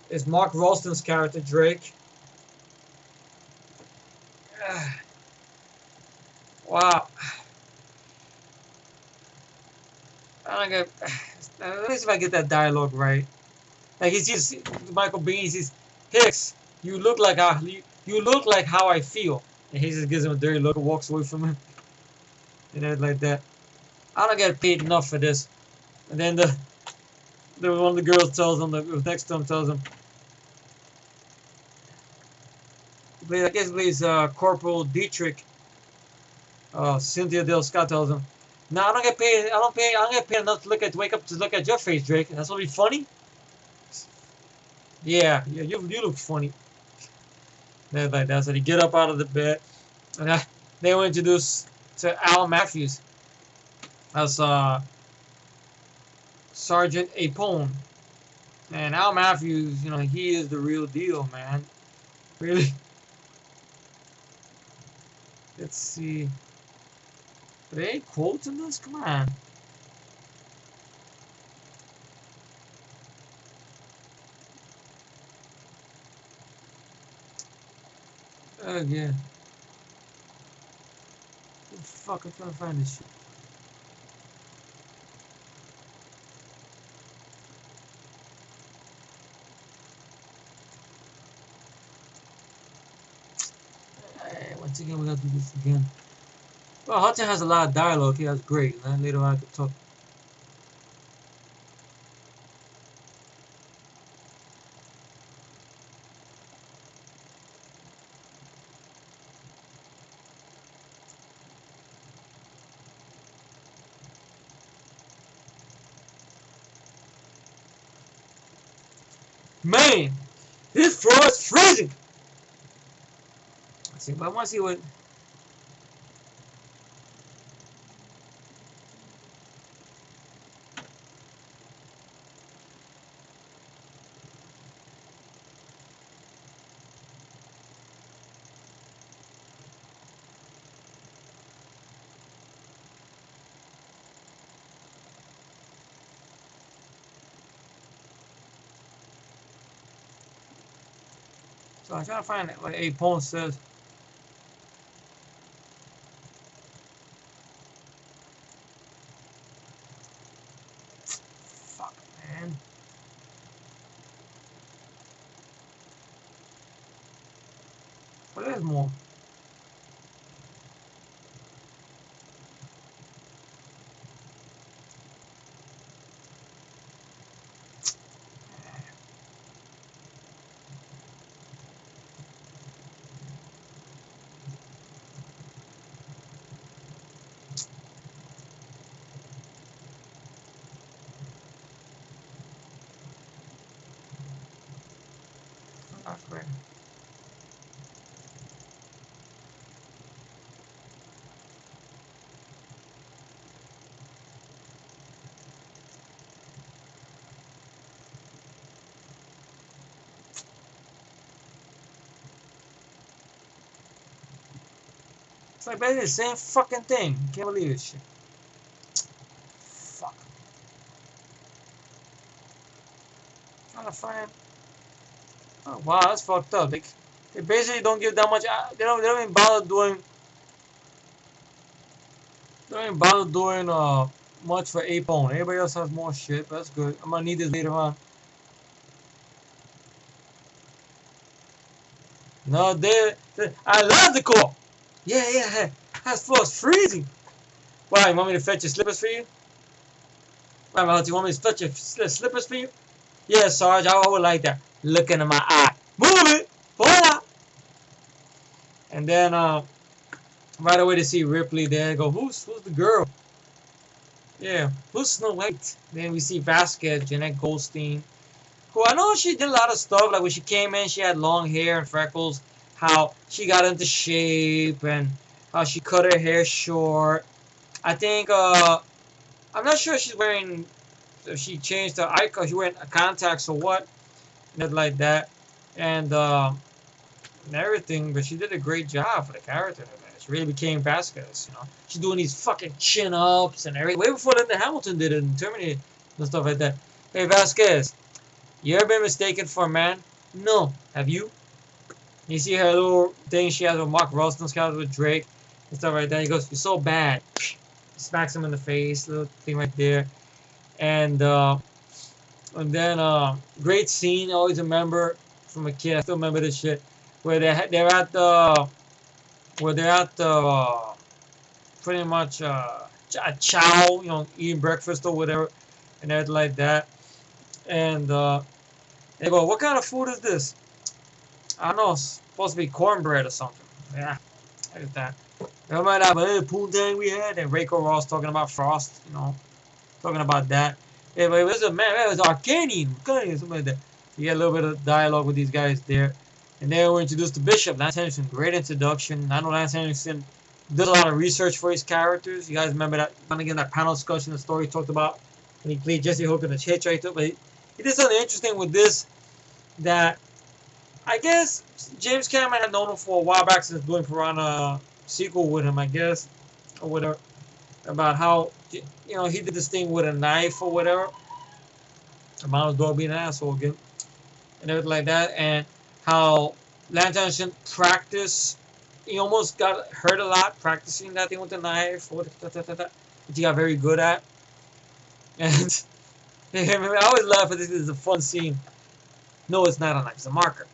is Mark Ralston's character, Drake. Wow. I don't get. Let me see if I get that dialogue right. Like he sees Michael Biehn, he says, "Hicks, you look like how I feel." And he just gives him a dirty look and walks away from him. And everything like that. I don't get paid enough for this. And then the one of the girls tells him, the next to him tells him, I guess plays Corporal Dietrich. Cynthia Del Scott tells him, "No, I don't get paid. I don't get paid enough to wake up to look at your face, Drake. That's gonna be funny." Yeah, you look funny. And like that, so they get up out of the bed, and they were introduced to Al Matthews as Sergeant Apone. And Al Matthews, he is the real deal, man. Really. Let's see. Are there any quotes in this? Come on. Yeah. What the fuck? I'm trying to find this shit. Once again, we gotta do this again. Well, Hudson has a lot of dialogue. He has great. And later on, I could talk. Man, this floor is freezing. Let's see, but I want to see what. So I'm trying to find what Apone says. Fuck, man. But there's more. Not great. It's like basically the same fucking thing. Can't believe this shit. Fuck. Trying to find. Oh wow, that's fucked up. They basically don't give that much. They don't even bother doing. They don't even bother doing much for Apone. Everybody else has more shit. But that's good. I'm gonna need this later on. No, I love the cold. Yeah, yeah. That floor's freezing. Why? You want me to fetch your slippers for you? Why, Miles, you want me to fetch your slippers for you? Yeah, Sarge, I would like that. Look into my eye. Move it. Voila. And then right away to see Ripley there. Go, who's the girl? Yeah, who's Snow White? Then we see Vasquez, Jeanette Goldstein, who I know she did a lot of stuff. Like when she came in, she had long hair and freckles. How she got into shape and how she cut her hair short. I think I'm not sure if she's wearing. If she changed her icon, she wearing contacts or what, nothing like that, and everything. But she did a great job for the character. Man. She really became Vasquez. You know, she's doing these fucking chin ups and everything. Way before Linda Hamilton did it in Terminator and stuff like that. Hey Vasquez, you ever been mistaken for a man? No. Have you? You see her little thing she has with Mark Ralston's character with Drake and stuff like that. He goes, "You're so bad." He smacks him in the face, little thing right there. And then great scene. I always remember from a kid. I still remember this shit where they're at the pretty much a chow, you know, eating breakfast or whatever, and everything like that. And they go, "What kind of food is this?" I don't know. It's supposed to be cornbread or something. Yeah, look at that. Remember that poontang we had? And Rachel Ross talking about Frost, you know, talking about that. Yeah, but it was a man, it was Arcanian, something like that. You get a little bit of dialogue with these guys there. And then we're introduced to Bishop. Lance Henriksen, great introduction. I know Lance Henriksen does a lot of research for his characters. You guys remember that, again, that panel discussion, the story talked about when he played Jesse Hook in the Hitchhiker. But he did something interesting with this that I guess James Cameron had known him for a while back since doing Piranha sequel with him, I guess, or whatever, about how, you know, he did this thing with a knife or whatever, about his dog being an asshole again, and everything like that, and how Lance Henriksen practiced, he almost got hurt a lot practicing that thing with the knife, which he got very good at, and I always laugh at this. This is a fun scene. No, it's not a knife, it's a marker.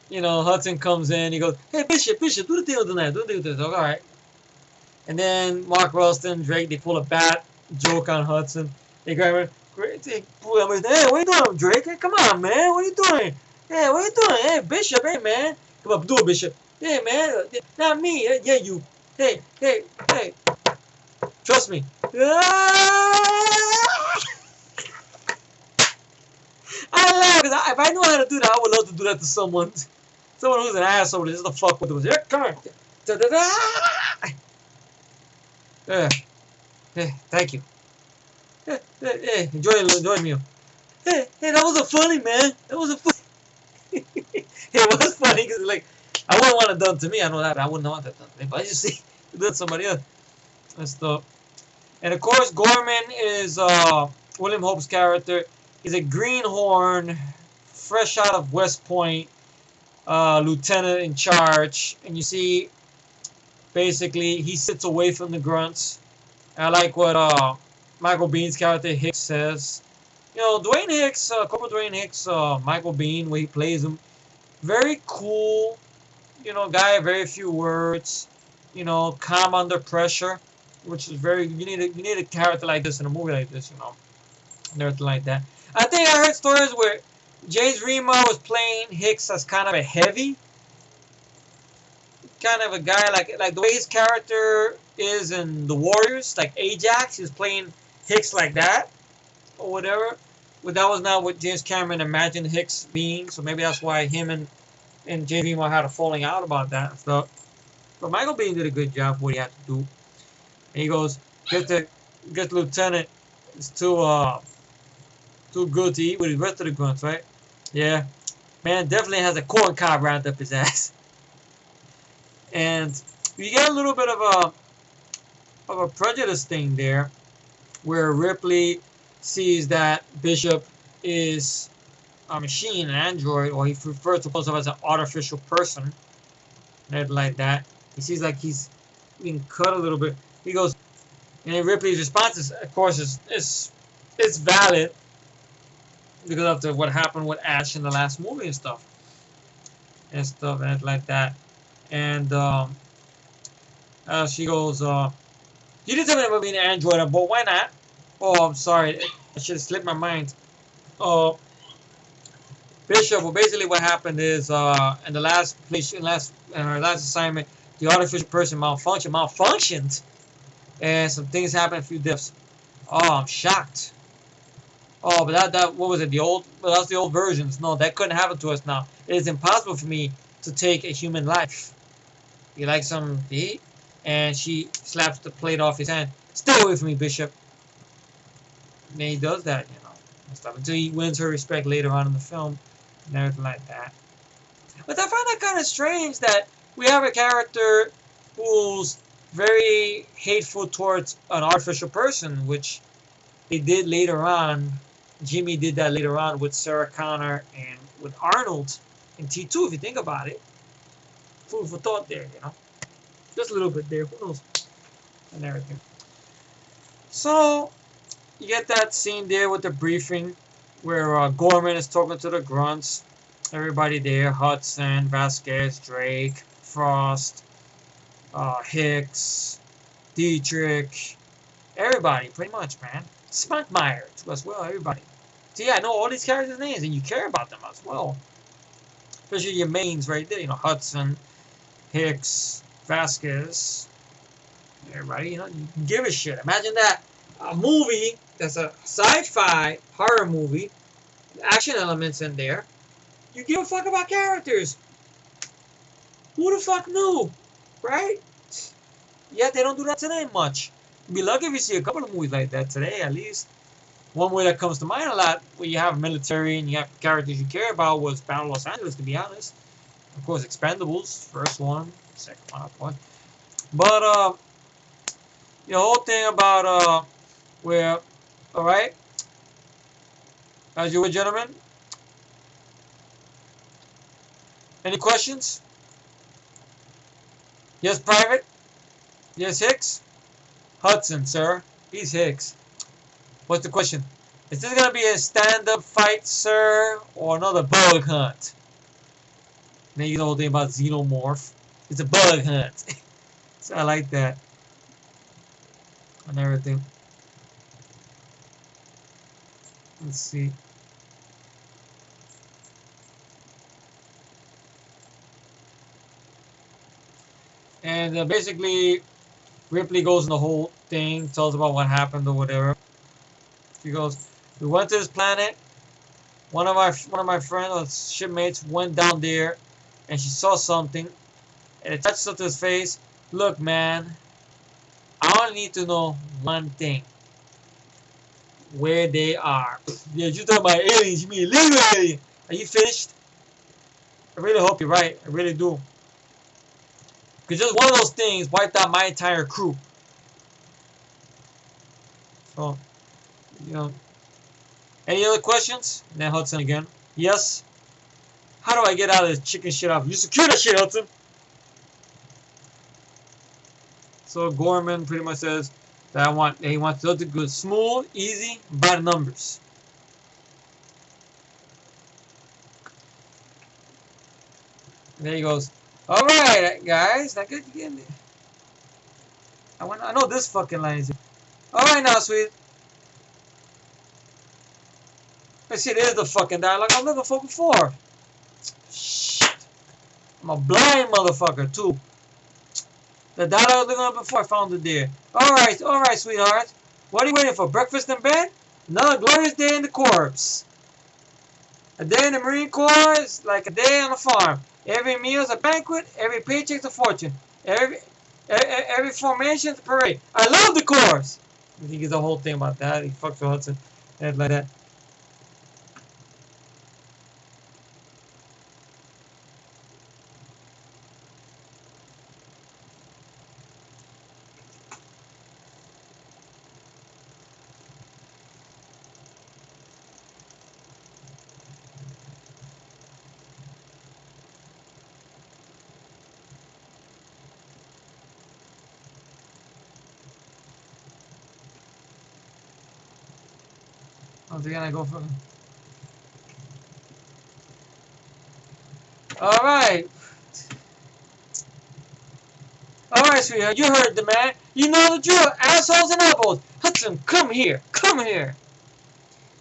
You know, Hudson comes in, he goes, "Hey, Bishop, do the thing with the knife, do the thing with the knife." All right. And then Mark Ralston, Drake, they pull a bat joke on Hudson. They grab him, they pull him, "Hey, what you doing, Drake? Hey, come on, man, what you doing? Hey, what you doing? Hey, Bishop, hey, man. Come up, do it, Bishop. Hey, man, not me. Yeah, you. Hey, trust me." I laugh because if I knew how to do that, I would love to do that to someone. Someone who's an asshole, just the fuck with them. Yeah, come on. Yeah, thank you. Enjoy the meal. Hey, that wasn't funny, man. That wasn't funny. It was funny because, like, I wouldn't want it done to me. I know that. I wouldn't want that done to me. But I just see it done to somebody else and stuff. And of course, Gorman is William Hope's character. He's a greenhorn, fresh out of West Point, lieutenant in charge. And you see, basically, he sits away from the grunts. I like what Michael Bean's character Hicks says. You know, Dwayne Hicks, Corporal Dwayne Hicks, Michael Bean, where he plays him, very cool. You know, guy, very few words. You know, calm under pressure, which is very. You need a character like this in a movie like this. You know, and everything like that. I think I heard stories where James Remar was playing Hicks as kind of a heavy, kind of a guy like the way his character is in The Warriors, like Ajax. He was playing Hicks like that or whatever. But that was not what James Cameron imagined Hicks being. So maybe that's why him and James Remar had a falling out about that and stuff. But Michael Bean did a good job for what he had to do. And he goes, get the lieutenant. It's too good to eat with the rest of the grunts, right? Yeah. Man definitely has a corn cob round up his ass. And you get a little bit of a prejudice thing there, where Ripley sees that Bishop is a machine, an android, or he refers to himself as an artificial person, and like that. He sees like he's being cut a little bit. He goes, and then Ripley's response is, of course, it's valid because of what happened with Ash in the last movie and stuff. and stuff and like that. And she goes, you didn't tell me about being an android, but why not? Oh, I'm sorry, I should have slipped my mind. Uh, Bishop. Well, basically, what happened is, in the last place, in our last assignment, the artificial person malfunctioned, and some things happened, a few deaths. Oh, I'm shocked. Oh, but that what was it? The old, well, that's the old versions. No, that couldn't happen to us now. It is impossible for me to take a human life. You like some to eat? And she slaps the plate off his hand. Stay away from me, Bishop. And then he does that, and stuff until he wins her respect later on in the film and everything like that. But I find that kind of strange that we have a character who's very hateful towards an artificial person, which they did later on. Jimmy did that later on with Sarah Connor and with Arnold in T2, if you think about it. Food for thought there, Just a little bit there, who knows? And everything. So, you get that scene there with the briefing where Gorman is talking to the grunts. Everybody there, Hudson, Vasquez, Drake, Frost, Hicks, Dietrich, everybody, pretty much, man. Spunkmeyer as well, everybody. So yeah, I know all these characters' names, and you care about them as well. Especially your mains right there, Hudson, Hicks, Vasquez, everybody, you give a shit. Imagine that, a movie that's a sci-fi horror movie, action elements in there. You give a fuck about characters. Who the fuck knew, right? Yeah, they don't do that today much. You'd be lucky if you see a couple of movies like that today, at least. One way that comes to mind a lot, where you have military and you have characters you care about, was Battle of Los Angeles, to be honest. Of course, Expendables, first one, second one, of course. But, the whole thing about, where, alright, as you were, gentlemen, any questions? Yes, Private? Yes, Hicks? Hudson, sir. He's Hicks. What's the question? Is this going to be a stand-up fight, sir, or another bug hunt? Then you know the whole thing about xenomorph. It's a bug hunt. So I like that. And everything. Let's see. And basically, Ripley goes in the whole thing, tells about what happened or whatever. She goes, we went to this planet. One of my friends or shipmates went down there, and she saw something, and it touched up to his face. Look, man, I only need to know one thing: where they are. Yeah, you talking about aliens? You mean illegal alien? Are you finished? I really hope you're right. I really do. Because just one of those things wiped out my entire crew. So, you know. Any other questions? And then Hudson again. Yes. How do I get out of this chicken shit off? You secure that shit, Hudson. So Gorman pretty much says that he wants it to go smooth, easy, by the numbers. And there he goes. All right, guys. Now get me. I know this fucking line is. All right, now, sweet. Let's see. There's the fucking dialogue I'm looking for before. Shit. I'm a blind motherfucker too. The dialogue I was looking for before I found it there. All right, sweetheart. What are you waiting for? Breakfast in bed? Another glorious day in the corps. A day in the Marine Corps is like a day on a farm. Every meal is a banquet. Every paycheck's a fortune. Every formation's a parade. I love the Corps. He gets a whole thing about that. He fucks with Hudson and like that. Once again, I go for. Alright. Alright, sweetheart. You heard the man. You know the drill. Assholes and elbows. Hudson, come here. Come here.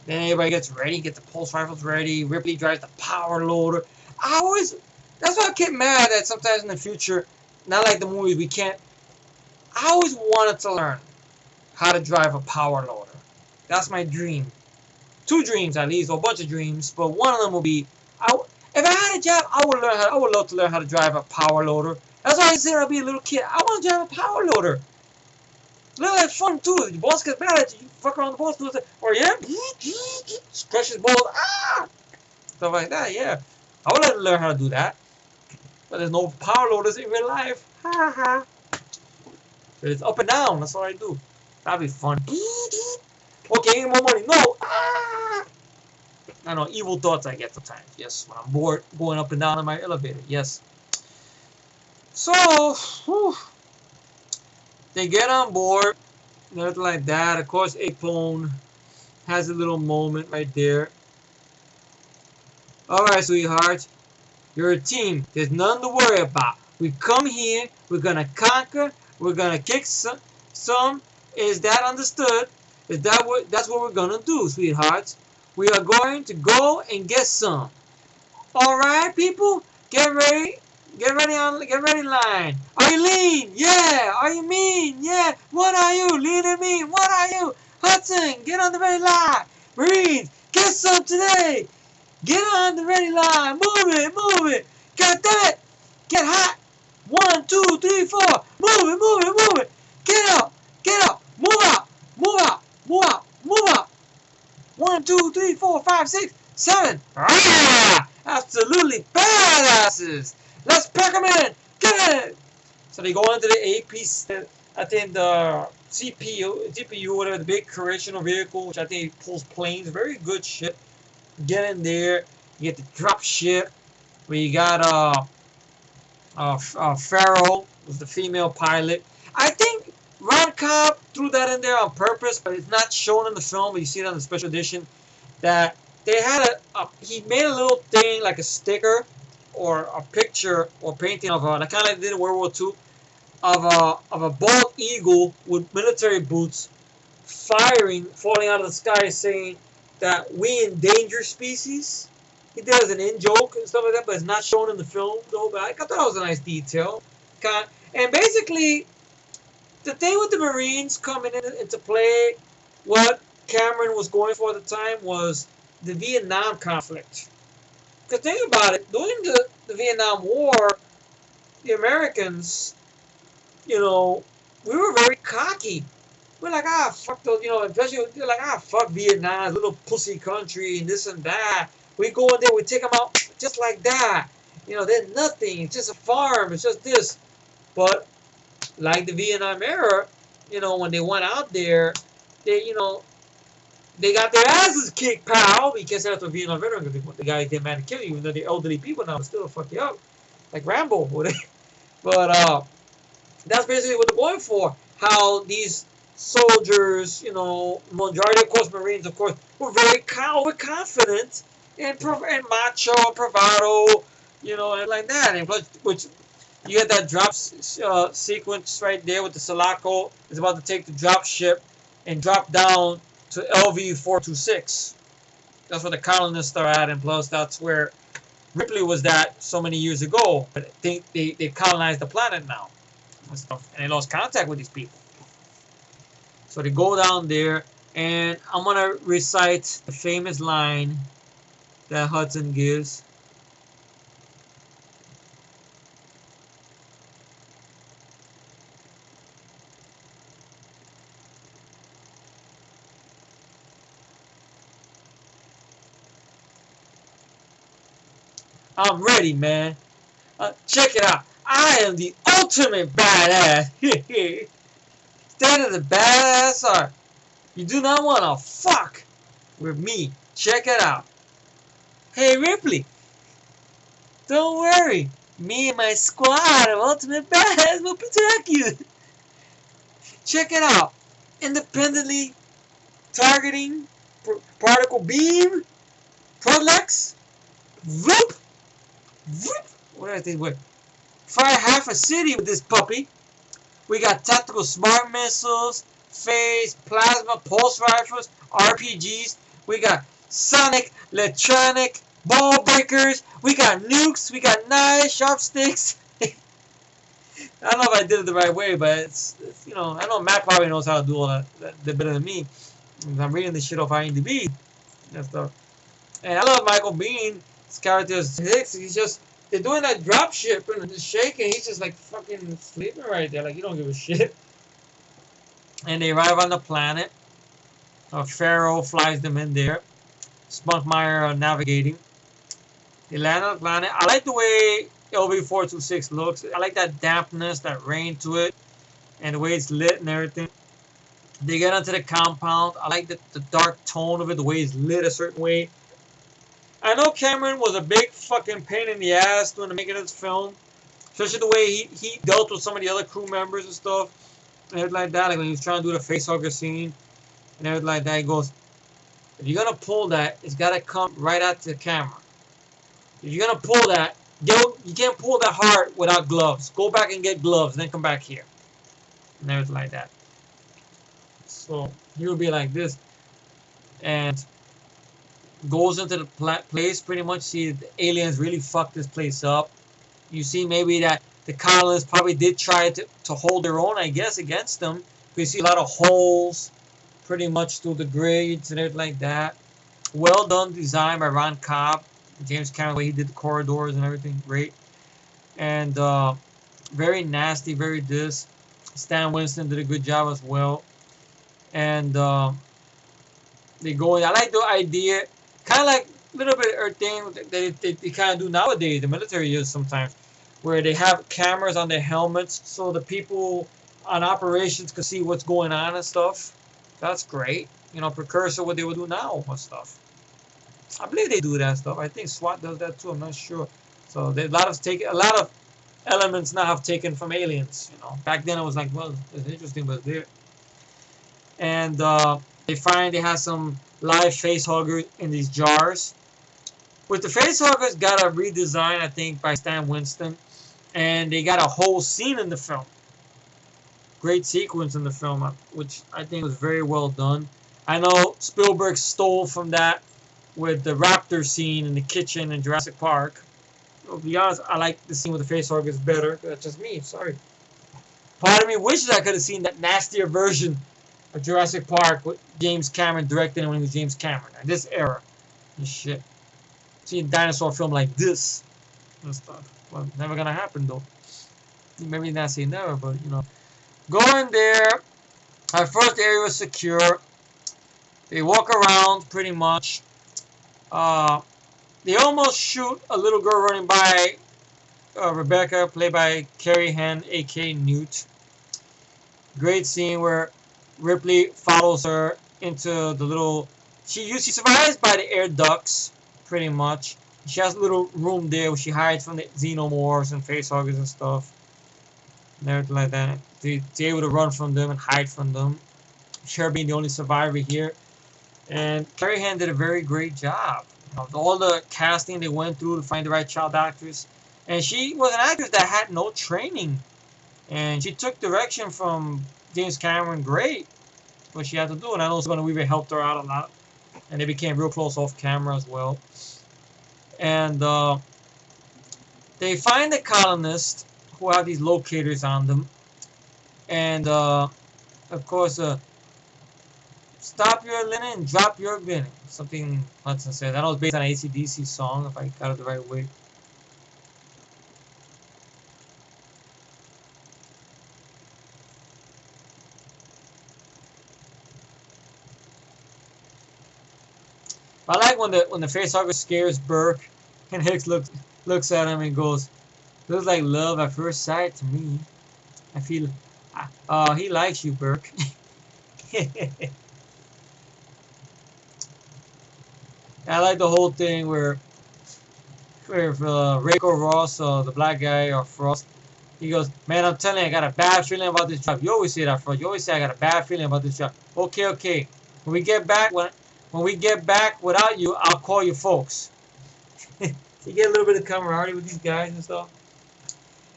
Then everybody gets ready. Get the pulse rifles ready. Ripley drives the power loader. I always... That's why I get mad that sometimes in the future, not like the movies, we can't... I always wanted to learn how to drive a power loader. That's my dream. 2 dreams at least, or a bunch of dreams, but one of them will be, if I had a job, I would love to learn how to drive a power loader. That's why I said I'll be a little kid. I want to drive a power loader. Look, that's fun too. If your boss gets mad at you, you fuck around the boss, or yeah, crush his balls, stuff like that. Yeah, I would like to learn how to do that, but there's no power loaders in real life. Ha ha. It's up and down. That's what I do. That'd be fun. Okay, more money. No. I know, evil thoughts I get sometimes. Yes, when I'm bored, going up and down in my elevator. Yes. So, whew, they get on board, nothing like that. Of course, Apone has a little moment right there. All right, sweetheart, you're a team. There's nothing to worry about. We come here. We're gonna conquer. We're gonna kick some. Is that understood? That's what we're gonna do, sweethearts. We are going to go and get some. All right, people, get ready. Get ready in line. Are you lean? Yeah. Are you mean? Yeah. What are you? Lean and mean. What are you? Hudson, get on the ready line. Marines, get some today. Get on the ready line. Move it, move it. God damn it. Get hot. 1, 2, 3, 4. Move it, move it, move it. Get out. Get out. Move out. Move out. Move out. Move out. 1, 2, 3, 4, 5, 6, 7. Ah! Absolutely badasses. Let's pack them in. Get it. So they go into the AP, I think the CPU, whatever, the big correctional vehicle, which I think pulls planes. Very good ship. Get in there. You get the drop ship where you got Farrell, who's the female pilot. I think Ron Cobb threw that in there on purpose, but it's not shown in the film. But you see it on the special edition that they had he made a little thing like a sticker or a picture or painting of like kind of like they did in World War II of a bald eagle with military boots falling out of the sky, saying that we endanger species. He did it as an in-joke and stuff like that, but it's not shown in the film though. But I thought that was a nice detail. And basically, the thing with the Marines coming into play, what Cameron was going for at the time was the Vietnam conflict. Because think about it, during the Vietnam War, the Americans, we were very cocky. We're like, fuck those, especially they're like, fuck Vietnam, little pussy country, and this and that. We go in there, we take them out just like that. They're nothing. It's just a farm. It's just this. But like the Vietnam era, when they went out there, they got their asses kicked, pal. Because that's what Vietnam veterans, because the guys get mad to kill you, even though they're elderly people now, but still fuck you up, like Rambo. But that's basically what they're going for. How these soldiers, majority of course Marines, of course, were very confident and macho, bravado, and like that. And plus, which you get that drop sequence right there with the Sulaco is about to take the drop ship and drop down to LV-426. That's where the colonists are at, and plus that's where Ripley was at so many years ago. But I think they colonized the planet now and stuff, and they lost contact with these people. So they go down there, and I'm gonna recite the famous line that Hudson gives. I'm ready, man. Check it out. I am the ultimate badass. Stand the badass art. You do not want to fuck with me. Check it out. Hey, Ripley. Don't worry. Me and my squad of ultimate badass will protect you. Check it out. Independently targeting particle beam. Protlex. Whoop. What did I think? What? Fire half a city with this puppy. We got tactical smart missiles, phase, plasma, pulse rifles, RPGs. We got sonic, electronic, ball breakers. We got nukes. We got knives, sharp sticks. I don't know if I did it the right way, but it's you know, I know Matt probably knows how to do all that better than me. I'm reading this shit off IMDb and stuff. And I love Michael Biehn. His character is Hicks. He's just, they're doing that drop ship and just shaking. He's just like fucking sleeping right there. Like, you don't give a shit. And they arrive on the planet. Pharaoh flies them in there. Spunkmeyer navigating. They land on the planet. I like the way LV-426 looks. I like that dampness, that rain to it, and the way it's lit and everything. They get onto the compound. I like the dark tone of it, the way it's lit a certain way. I know Cameron was a big fucking pain in the ass doing the making of this film. Especially the way he dealt with some of the other crew members and stuff. And everything like that. Like when he was trying to do the facehugger scene. And everything like that. He goes, if you're going to pull that, it's got to come right out to the camera. If you're going to pull that, you can't pull that hard without gloves. Go back and get gloves, then come back here. And everything like that. So he would be like this. And goes into the place, pretty much see the aliens really fucked this place up. You see maybe that the colonists probably did try to hold their own, I guess, against them. You see a lot of holes pretty much through the grades and everything like that. Well done design by Ron Cobb. James Cameron, the way he did the corridors and everything, great. And very nasty, very this. Stan Winston did a good job as well. And they go in. I like the idea. Kind of like a little bit of thing that they kind of do nowadays. The military uses sometimes, where they have cameras on their helmets so the people on operations can see what's going on and stuff. That's great. You know, precursor what they would do now and stuff. I believe they do that stuff. I think SWAT does that too. I'm not sure. So a lot of elements now have taken from aliens. You know, back then it was like, well, it's interesting, but it's there. And they find they have some live face huggers in these jars. With the face huggers, got a redesign, I think, by Stan Winston, and they got a whole scene in the film. Great sequence in the film, which I think was very well done. I know Spielberg stole from that with the raptor scene in the kitchen in Jurassic Park. To be honest, I like the scene with the face huggers better. That's just me. Sorry. Part of me wishes I could have seen that nastier version of Jurassic Park with James Cameron directing it when he was James Cameron. At this era. And shit. See a dinosaur film like this and stuff. Well, never gonna happen though. Maybe not say never, but you know. Going there. At first the area was secure. They walk around pretty much. They almost shoot a little girl running by Rebecca, played by Carrie Henn, a.k.a. Newt. Great scene where Ripley follows her into the little... She survives by the air ducts, pretty much. She has a little room there where she hides from the xenomorphs and facehuggers and stuff. And everything like that. She's able to run from them and hide from them. Her being the only survivor here. And Carrie Henn did a very great job. You know, all the casting they went through to find the right child actress. And she was an actress that had no training. And she took direction from James Cameron great. What she had to do. And I know Sigourney Weaver helped her out a lot. And they became real close off camera as well. And they find the colonists who have these locators on them. And of course, stop your linen, drop your linen. Something Hudson said. That was based on an AC/DC song, if I got it the right way. I like when the facehugger scares Burke, and Hicks looks at him and goes, "Looks like love at first sight to me. I feel, he likes you, Burke." I like the whole thing where Rayco Ross, the black guy, or Frost, he goes, "Man, I'm telling you, I got a bad feeling about this job." You always say that, Frost. You always say I got a bad feeling about this job. Okay. When we get back without you, I'll call you folks. You get a little bit of camaraderie with these guys and stuff.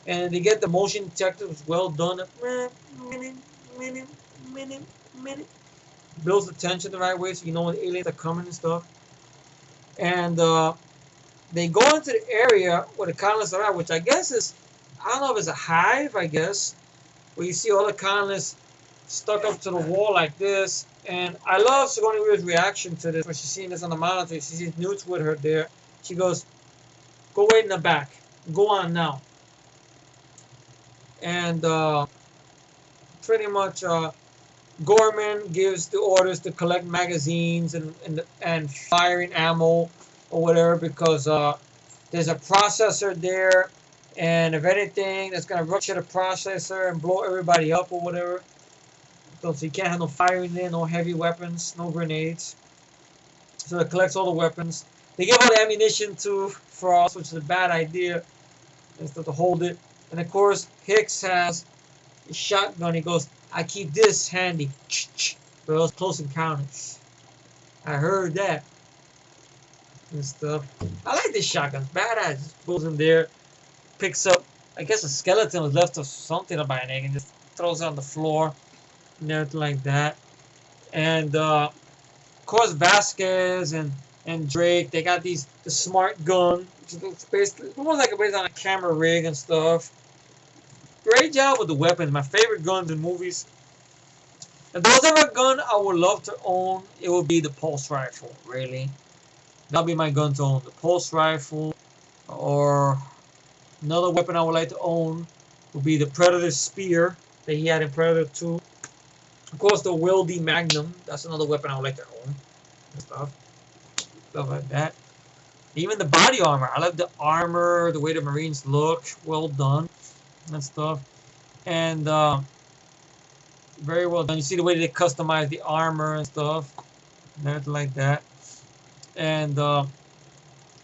And they get the motion detectors well done. Minute, minute, minute, minute. Builds the tension the right way so you know when the aliens are coming and stuff. And they go into the area where the colonists are at, which I guess is, I don't know if it's a hive, I guess, where you see all the colonists stuck up to the wall like this. And I love Sigourney Weaver's reaction to this when she's seeing this on the monitor. She sees Newt's with her there. She goes, "Go wait in the back. Go on now." And pretty much Gorman gives the orders to collect magazines and firing ammo or whatever because there's a processor there, and if anything, that's gonna rupture the processor and blow everybody up or whatever. So you can't have no firing there, no heavy weapons, no grenades. So it collects all the weapons. They give all the ammunition to Frost, which is a bad idea, instead to hold it. And of course, Hicks has a shotgun. He goes, "I keep this handy for those close encounters." I heard that and stuff. I like this shotgun. Badass. Just goes in there, picks up, I guess a skeleton was left of something by an egg and just throws it on the floor and everything like that. And of course Vasquez and Drake, they got the smart gun, which is basically almost like based on a camera rig and stuff. Great job with the weapons. My favorite guns in movies. If there was ever a gun I would love to own, it would be the pulse rifle. Really, that'd be my gun to own. The pulse rifle, or another weapon I would like to own would be the Predator spear that he had in Predator 2. Of course, the Wildy Magnum. That's another weapon I would like to own. And stuff like that. Even the body armor. I love the armor, the way the Marines look. Well done. And stuff. And very well done. You see the way they customize the armor and stuff. And everything like that. And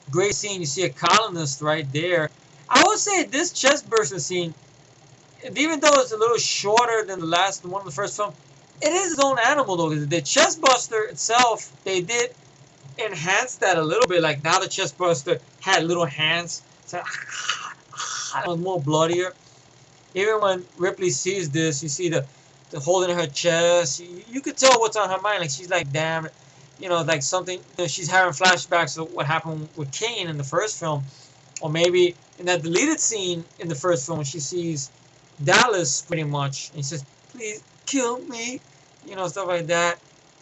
great scene. You see a colonist right there. I would say this chest bursting scene, even though it's a little shorter than the last one of the first film, it is its own animal though. The chest buster itself, they did enhance that a little bit. Like now the chest buster had little hands. So it was more bloodier. Even when Ripley sees this, you see the holding her chest. You could tell what's on her mind. Like she's like, damn, like something. She's having flashbacks of what happened with Kane in the first film, or maybe in that deleted scene in the first film when she sees Dallas pretty much, and he says, "Please kill me," stuff like that.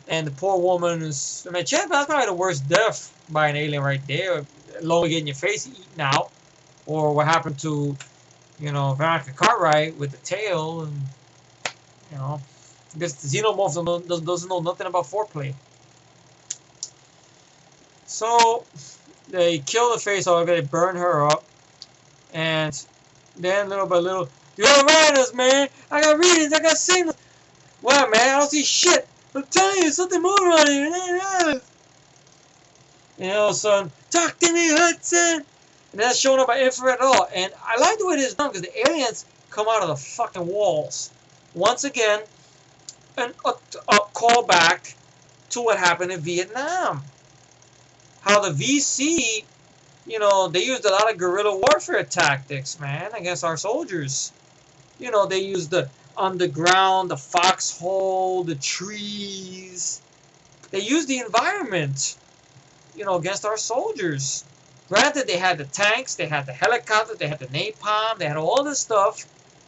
And the poor woman is, I mean, that's probably the worst death by an alien right there. Along with getting your face eaten out, or what happened to, Veronica Cartwright with the tail, and I guess the xenomorph doesn't know nothing about foreplay. So they kill the face off, they burn her up, and then little by little, "You gotta ride us, man. I got readings, I got signals." "What, man? I don't see shit. I'm telling you, something moving around here. It ain't us." And all of a sudden, "Talk to me, Hudson." And that's showing up by infrared at all. And I like the way it is done because the aliens come out of the fucking walls. Once again, a callback to what happened in Vietnam. How the VC, they used a lot of guerrilla warfare tactics, man, against our soldiers. They used the underground, the foxhole, the trees. They used the environment, against our soldiers. Granted, they had the tanks, they had the helicopters, they had the napalm, they had all this stuff,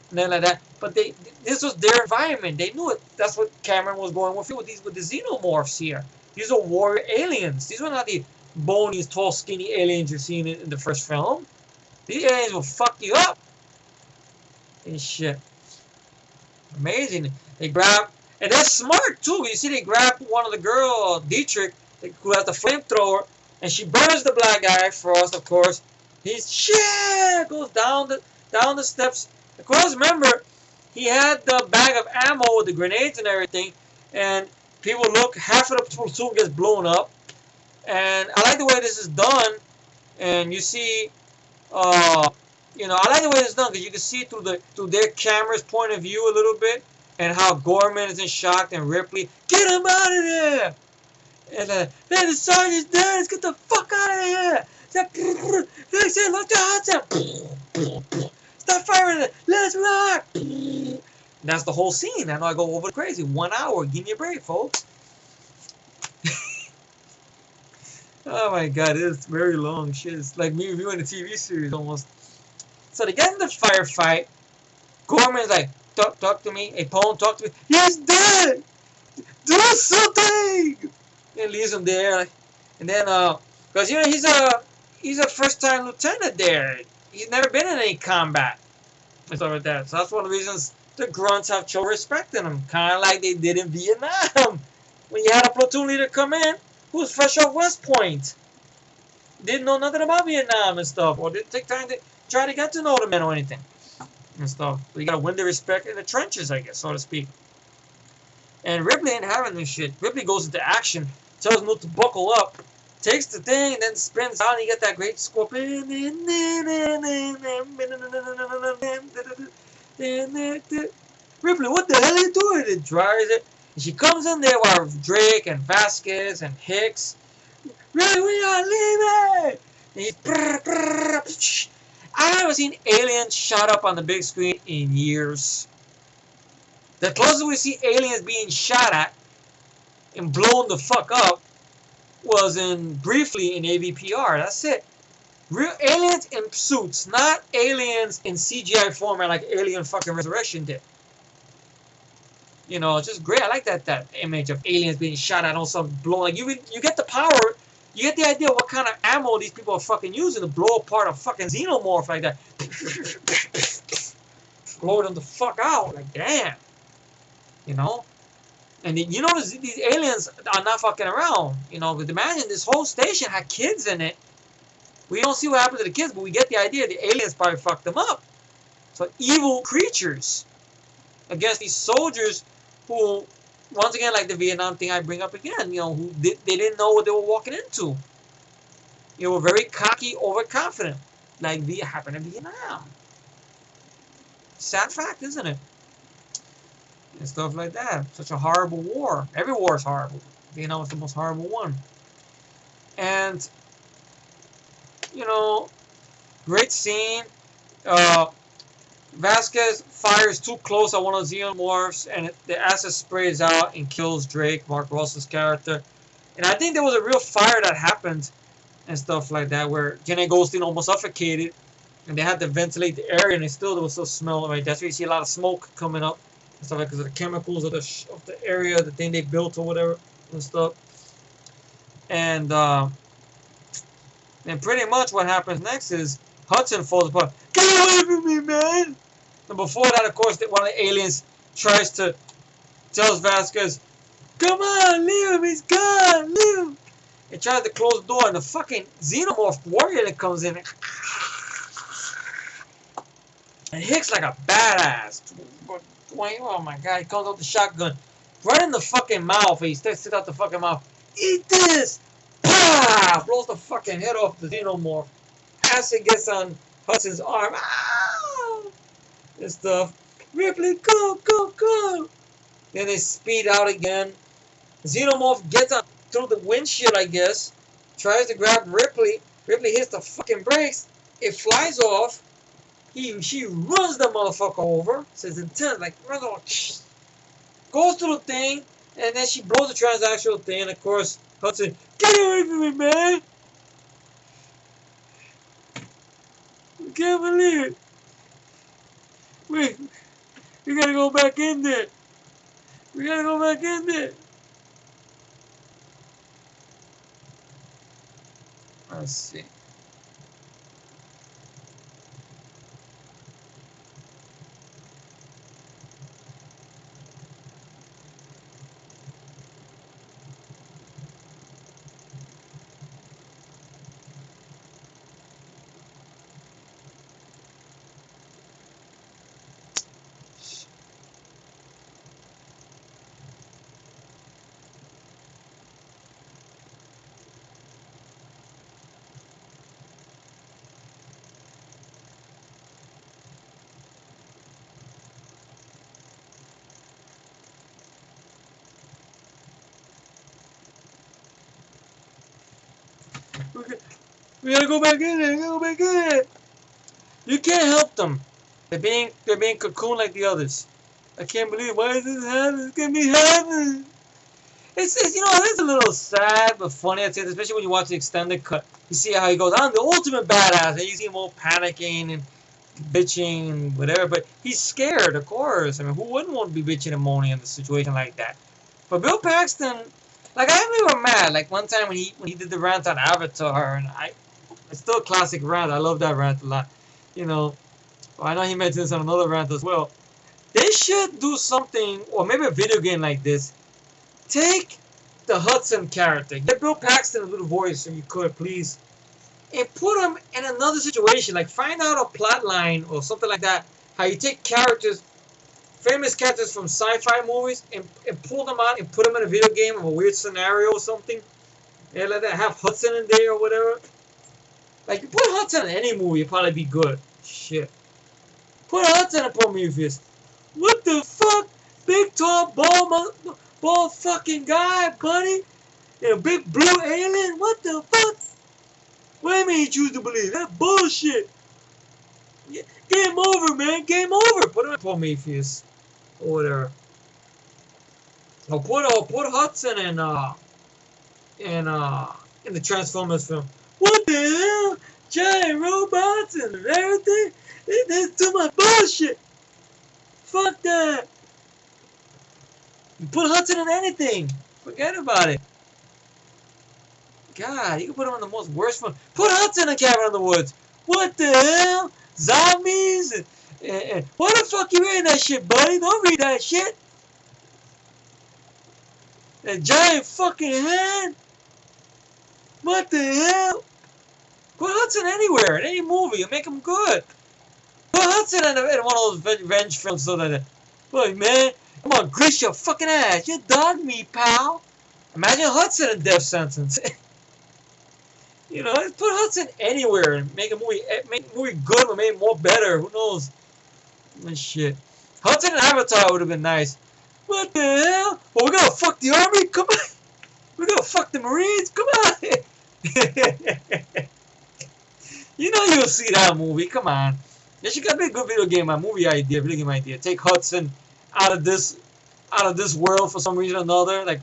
and then like that. But this was their environment. They knew it. That's what Cameron was going with the xenomorphs here. These are warrior aliens. These were not the bony, tall, skinny aliens you're seeing in the first film. These aliens will fuck you up and shit. Amazing. They grab, and they're smart too. You see, they grab one of the girl, Dietrich, who has the flamethrower, and she burns the black guy. Frost, of course. He's shit goes down the steps. Of course, remember, he had the bag of ammo with the grenades and everything, and people look, half of the platoon gets blown up. And I like the way this is done. And you see, I like the way it's done because you can see through their camera's point of view a little bit, and how Gorman is in shock and Ripley, "Get him out of there!" And then the sergeant's dead. Let's get the fuck out of here. They said, "Look the hot tub. Stop firing it. Let's rock." That's the whole scene. I know I go over crazy. 1 hour. Give me a break, folks. Oh my god, it's very long. Shit, it's like me reviewing a TV series almost. So they get in the firefight. Gorman's like, talk to me. Hey, Pone, talk to me. He's dead. Do something. And leaves him there. And then, because you know he's a first-time lieutenant there. He's never been in any combat and stuff like that. So that's one of the reasons the grunts have show respect in him, kind of like they did in Vietnam. When you had a platoon leader come in who was fresh off West Point, didn't know nothing about Vietnam and stuff, or didn't take time to try to get to know the men or anything and stuff. So you gotta win the respect in the trenches, I guess, so to speak. And Ripley ain't having this shit. Ripley goes into action, tells him to buckle up, takes the thing, and then spins out, and you get that great scorpion. Ripley, what the hell are you doing? It dries it. And she comes in there while Drake and Vasquez and Hicks. Really, we are leaving! And he's I haven't seen aliens shot up on the big screen in years. The closest we see aliens being shot at and blown the fuck up was briefly in AVPR. That's it. Real aliens in suits, not aliens in CGI format like Alien fucking Resurrection did. You know, it's just great. I like that image of aliens being shot at on some blow. Like you get the power, you get the idea of what kind of ammo these people are fucking using to blow apart a fucking xenomorph like that. Blow them the fuck out. Like damn. You know? And you notice these aliens are not fucking around. You know, because imagine this whole station had kids in it. We don't see what happened to the kids, but we get the idea the aliens probably fucked them up. So evil creatures against these soldiers who, once again, like the Vietnam thing I bring up again, you know, who they didn't know what they were walking into. They were very cocky, overconfident, like happened in Vietnam. Sad fact, isn't it? And stuff like that. Such a horrible war. Every war is horrible. Vietnam was the most horrible one. And, you know, great scene. Vasquez fires too close at one of the xenomorphs, and the acid sprays out and kills Drake, Mark Russell's character. And I think there was a real fire that happened and stuff like that, where Jenny Goldstein almost suffocated, and they had to ventilate the area, and there was still smell. Right, that's where you see a lot of smoke coming up and stuff like because of the chemicals of the area, the thing they built or whatever and stuff. And pretty much what happens next is Hudson falls apart. Get away from me, man! And before that, of course, one of the aliens tells Vasquez, "Come on, leave him, he's gone, leave him." He tries to close the door, and the fucking xenomorph warrior that comes in and Hicks like a badass. Oh my god, he comes out the shotgun right in the fucking mouth. He sticks it out the fucking mouth. Eat this! Pah! Blows the fucking head off the xenomorph. Acid gets on Hudson's arm. Ow! And stuff. Ripley, go, go, go! Then they speed out again. Xenomorph gets on through the windshield, I guess. Tries to grab Ripley. Ripley hits the fucking brakes. It flies off. She runs the motherfucker over. Says intense, like runs over. Goes through the thing, and then she blows the transactional thing. And of course, Hudson, get away from me, man! I can't believe it. Wait, we gotta go back in there. We gotta go back in there. Let's see. We gotta go back in there. Go back in there. You can't help them. They're being cocooned like the others. I can't believe why is this happening? It's gonna be happening. It's it's a little sad but funny. I'd say, especially when you watch the extended cut. You see how he goes, I'm the ultimate badass, and you see him all panicking and bitching and whatever. But he's scared, of course. I mean, who wouldn't want to be bitching and moaning in a situation like that? But Bill Paxton, like I remember mad. Like one time when he did the rant on Avatar, and it's still a classic rant. I love that rant a lot. You know, well, I know he mentioned this on another rant as well. They should do something, or maybe a video game like this. Take the Hudson character, get Bill Paxton a little voice, if you could, please, and put him in another situation. Like find out a plot line or something like that. How you take characters, famous characters from sci-fi movies, and pull them out and put them in a video game of a weird scenario or something. And like that, have Hudson in there or whatever. Like you put Hudson in any movie, it'd probably be good. Shit. Put Hudson in Prometheus. What the fuck? Big tall bald fucking guy, buddy. And a big blue alien? What the fuck? What do you mean you choose to believe? That bullshit. Game over, man. Game over. Put him in Prometheus. Or whatever. Or put Hudson in the Transformers film. What the hell? Giant robots and everything? That's too much bullshit. Fuck that. You put Hudson in anything. Forget about it. God, you can put him in the most worst one. Put Hudson in Cabin in the Woods. What the hell? Zombies? And why the fuck you reading that shit, buddy? Don't read that shit. That giant fucking head? What the hell? Put Hudson anywhere, in any movie, and make him good. Put Hudson in one of those revenge films so that, look, man, come on, grease your fucking ass. You dog me, pal. Imagine Hudson in death sentence. You know, put Hudson anywhere and make a movie good or make it more better. Who knows? And shit. Hudson and Avatar would have been nice. What the hell? Well, we're gonna fuck the army? Come on. We're gonna fuck the Marines? Come on. You know you'll see that movie. Come on. This should be a good video game idea. Take Hudson out of this world for some reason or another. Like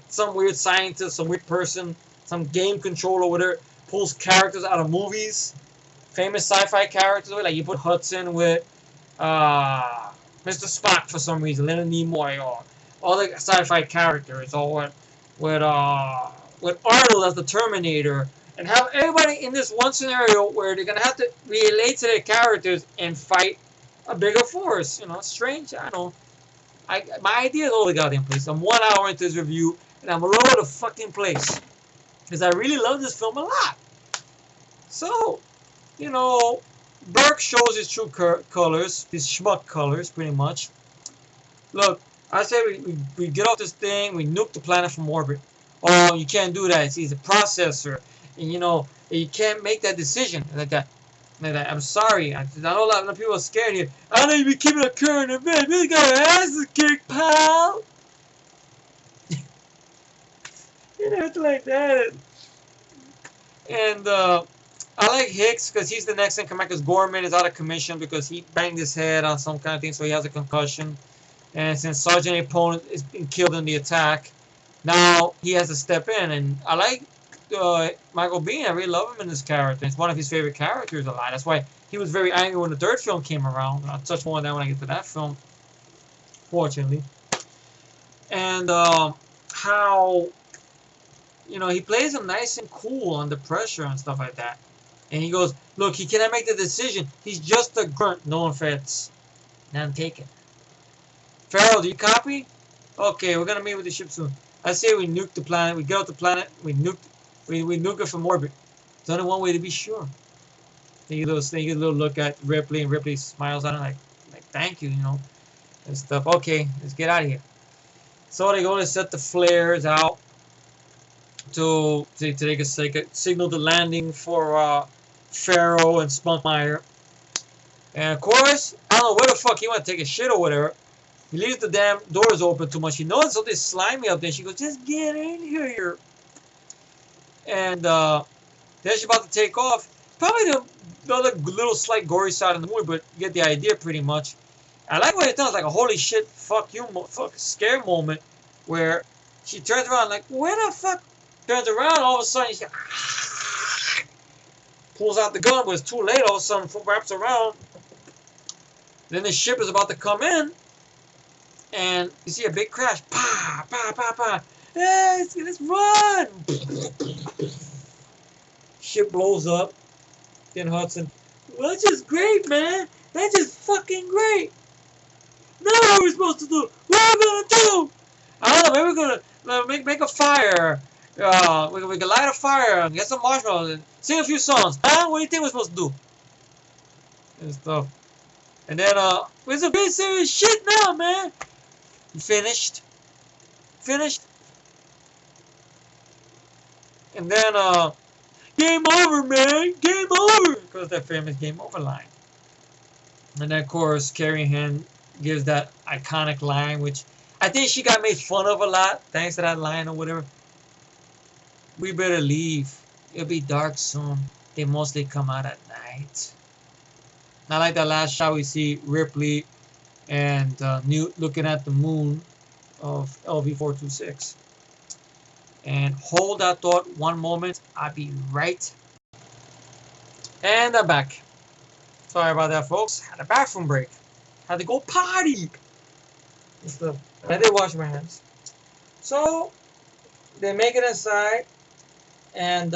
some weird scientist, some weird person, some game controller, whatever, pulls characters out of movies. Famous sci-fi characters. Like you put Hudson with Mr. Spock for some reason, Leonard Nimoy, or all the sci-fi characters, or with Arnold as the Terminator. And have everybody in this one scenario where they're gonna have to relate to their characters and fight a bigger force. You know, strange. I know. My idea is all the goddamn place. I'm 1 hour into this review, and I'm all over the fucking place because I really love this film a lot. So, you know, Burke shows his true colors, his schmuck colors, pretty much. Look, I say we get off this thing, we nuke the planet from orbit. Oh, you can't do that. He's a processor. And you know, you can't make that decision like that. I'm sorry. I know a lot of people are scared here. I know you be keeping a current event. Really got your ass kicked, pal. You know, it's like that. And I like Hicks because he's the next in command because Gorman is out of commission because he banged his head on some kind of thing, so he has a concussion. And since Sergeant Opponent is being killed in the attack, now he has to step in. And I like Michael Biehn. I really love him in this character. It's one of his favorite characters a lot. That's why he was very angry when the third film came around. I'll touch more on that when I get to that film, fortunately. And how, you know, he plays him nice and cool under pressure and stuff like that. And he goes, look, he cannot make the decision. He's just a grunt. No offense. None taken. Farrell, do you copy? Okay, we're going to meet with the ship soon. I say we nuke the planet. We get off the planet. We nuke it from orbit. There's only one way to be sure. They get a little look at Ripley, and Ripley smiles at him like thank you, you know, and stuff. Okay, let's get out of here. So they go to set the flares out to take a signal the landing for Farrell and Spunkmeyer. And of course, I don't know where the fuck he went to take a shit or whatever. He leaves the damn doors open too much. He knows something slimy up there. She goes, just get in here. And Then she's about to take off. Probably the other little slight gory side of the movie, but you get the idea pretty much. I like what it does, like a holy shit, fuck you, fuck scare moment, where she turns around like, where the fuck? Turns around, all of a sudden she pulls out the gun, but it's too late. All of a sudden, wraps around. Then the ship is about to come in, and you see a big crash. Pa, pa, pa, pa. Hey, let's run! Ship blows up. Then Hudson, well, that's just great, man. That's just fucking great. Now what are we supposed to do? What are we gonna do? I don't know. Maybe we're gonna make a fire. We can light a fire and get some marshmallows and sing a few songs. Huh? What do you think we're supposed to do? And stuff. And then we're some pretty serious shit now, man. Finished. And then game over, man. Game over. Because that famous game over line. And then of course Carrie Ann gives that iconic line, which I think she got made fun of a lot thanks to that line or whatever. We better leave. It'll be dark soon. They mostly come out at night. I like that last shot we see Ripley and Newt looking at the moon of LV-426. And hold that thought one moment. I'll be right. And I'm back. Sorry about that, folks. Had a bathroom break. Had to go potty. And stuff. I did wash my hands. So they make it inside, and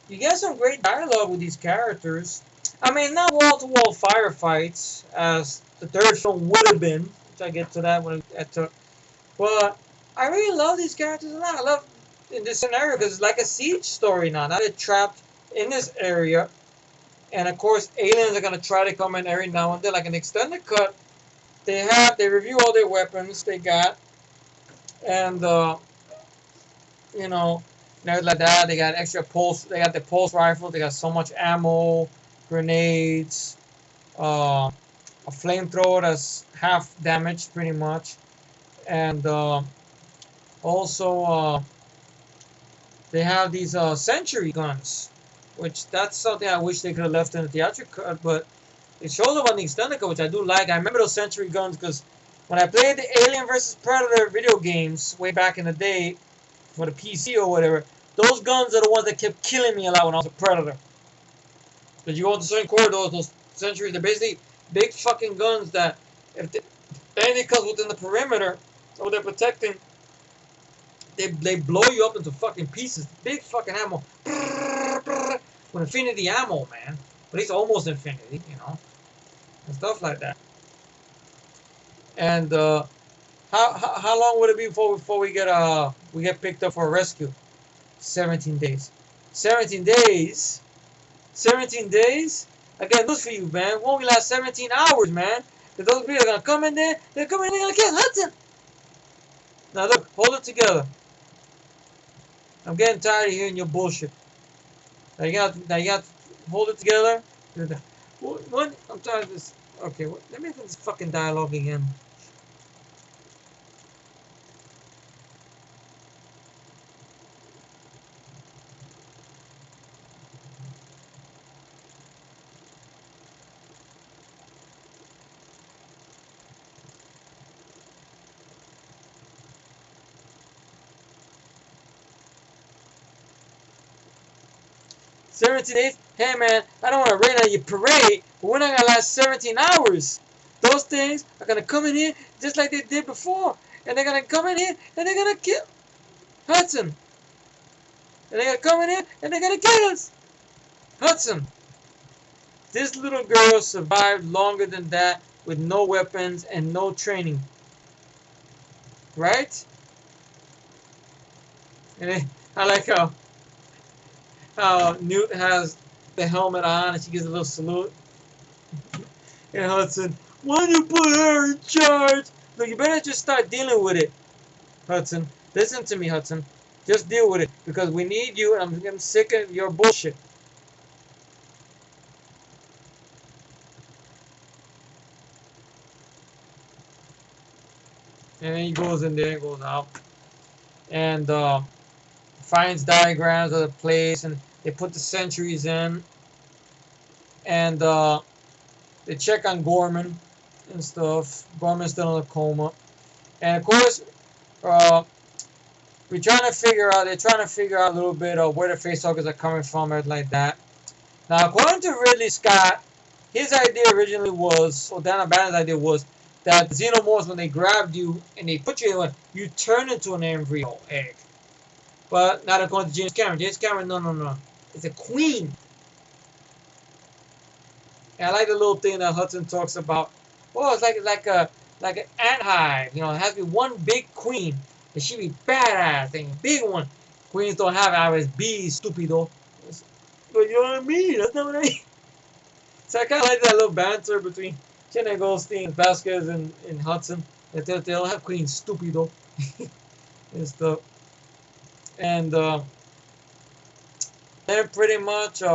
you get some great dialogue with these characters. I mean, not wall-to-wall firefights as the third film would have been, which I get to that when I took. But I really love these characters a lot. I love in this scenario because it's like a siege story now. Now they're trapped in this area, and of course, aliens are gonna try to come in every now and then, like an extended cut. They review all their weapons they got, and you know, and everything like that. They got extra pulse. They got the pulse rifle. They got so much ammo, grenades, a flamethrower that's half damaged pretty much, and also they have these sentry guns, which that's something I wish they could have left in the theatrical cut, but it shows up on the extended cut, which I do like. I remember those sentry guns because when I played the Alien vs Predator video games way back in the day for the PC or whatever, those guns are the ones that kept killing me a lot when I was a Predator. Because you go into certain corridors, those sentries, they're basically big fucking guns that if anything comes within the perimeter or they're protecting, they blow you up into fucking pieces. Big fucking ammo. With infinity ammo, man. At least almost infinity, you know. And stuff like that. And how long would it be before we get picked up for a rescue? 17 days. 17 days? 17 days? I got news for you, man. It won't last 17 hours, man. Because those people are going to come in there. They're coming in there, they're going to kill Hudson. Now look, hold it together. I'm getting tired of hearing your bullshit. Now you got to hold it together. What? I'm tired of this. Okay, let me finish this fucking dialogue again. "17 days? Hey man, I don't want to rain on your parade, but we're not going to last 17 hours. Those things are going to come in here just like they did before. And they're going to come in here and they're going to kill Hudson. And they're going to come in here and they're going to kill us. Hudson, this little girl survived longer than that with no weapons and no training. Right?" And I like how Newt has the helmet on and she gives a little salute. And Hudson, "Why do you put her in charge?" Look, you better just start dealing with it, Hudson. Listen to me, Hudson. Just deal with it because we need you, and I'm getting sick of your bullshit. And then he goes in there and goes out. And finds diagrams of the place, and they put the centuries in, and they check on Gorman and stuff. Gorman's still in a coma, and of course, uh, they're trying to figure out a little bit of where the facehuggers are coming from, everything like that. Now, according to Ridley Scott, his idea originally was, or Dan O'Bannon's idea was, that the xenomorphs, when they grabbed you and they put you in one, you turn into an embryo egg. But not according to James Cameron. James Cameron, no. It's a queen. And I like the little thing that Hudson talks about. Oh, it's like an ant hive. You know, it has to be one big queen. It should be badass and big one. Queens don't have average bees, stupido. But you know what I mean? That's not what I mean. So I kind of like that little banter between Jenna Goldstein, Vasquez, and Hudson. They all have queens, stupido. And stuff. And then pretty much they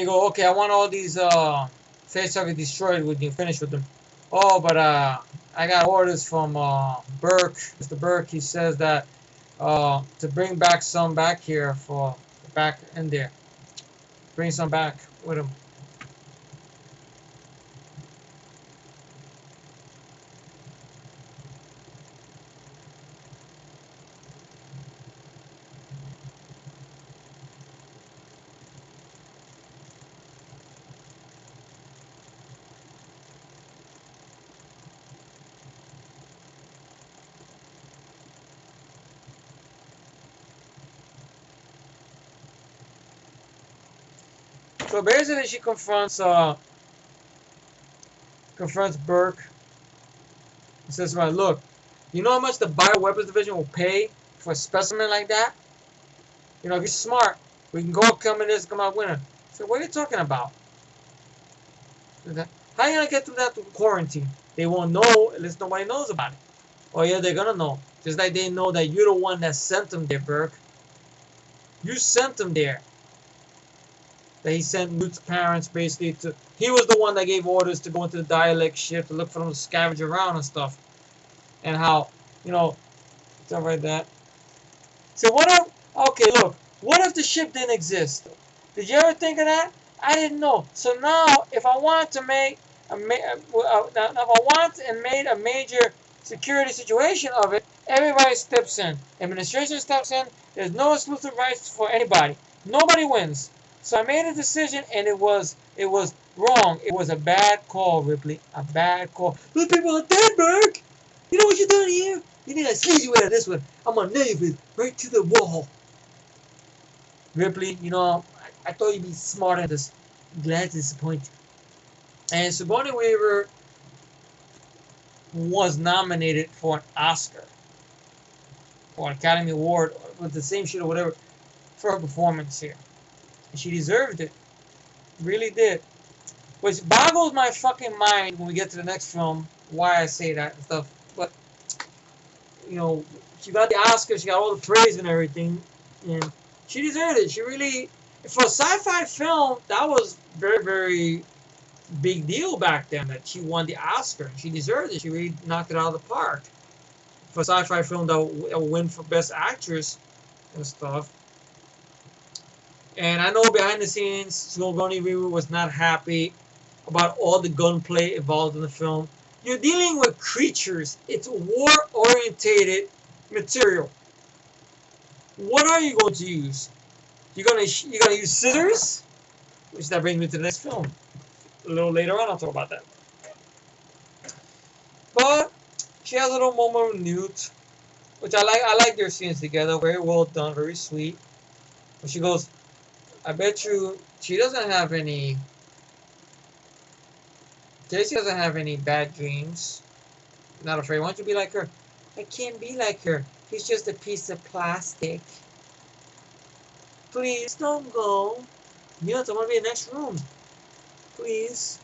go, okay, I want all these facehuggers destroyed when you finish with them. Oh, but I got orders from Burke, Mr. Burke. He says that to bring back some back here for back in there. Bring some back with him. So basically, she confronts Burke and says, "Right, look, you know how much the bioweapons division will pay for a specimen like that? You know, if you're smart, we can go come in this, come out winner." So what are you talking about? How are you gonna get through that quarantine? They won't know unless nobody knows about it. Oh yeah, they're gonna know. Just like they know that you're the one that sent them there, Burke. You sent them there. That he sent Newt's parents basically to. He was the one that gave orders to go into the dialect ship to look for them to scavenge around and stuff. And how, stuff like that. So what if? Okay, look. What if the ship didn't exist? Did you ever think of that? I didn't know. So now, if I want to make if I want and made a major security situation of it, everybody steps in. Administration steps in. There's no exclusive rights for anybody. Nobody wins. So I made a decision, and it was wrong. It was a bad call, Ripley. A bad call. Those people are dead, Burke. You know what you're doing here? You need a sleazy way of this one. I'm gonna nail you right to the wall. Ripley, I thought you'd be smarter than this. I'm glad to disappoint you. And Sigourney Weaver was nominated for an Oscar or an Academy Award with the same shit or whatever for her performance here. And she deserved it. Really did. Which boggles my fucking mind when we get to the next film why I say that and stuff. But, she got the Oscar, she got all the praise and everything. And she deserved it. She really, for a sci-fi film, that was very, very big deal back then that she won the Oscar. She deserved it. She really knocked it out of the park. For a sci-fi film that will win for Best Actress and stuff. And I know behind the scenes, Sigourney Weaver was not happy about all the gunplay involved in the film. You're dealing with creatures. It's war-orientated material. What are you going to use? You're gonna use scissors? Which that brings me to the next film. A little later on, I'll talk about that. But she has a little moment with Newt, which I like. I like their scenes together. Very well done. Very sweet. When she goes, I bet you she doesn't have any. Casey doesn't have any bad dreams. Not afraid. Why don't you be like her? I can't be like her. She's just a piece of plastic. Please don't go. Yes, I want to be in the next room. Please.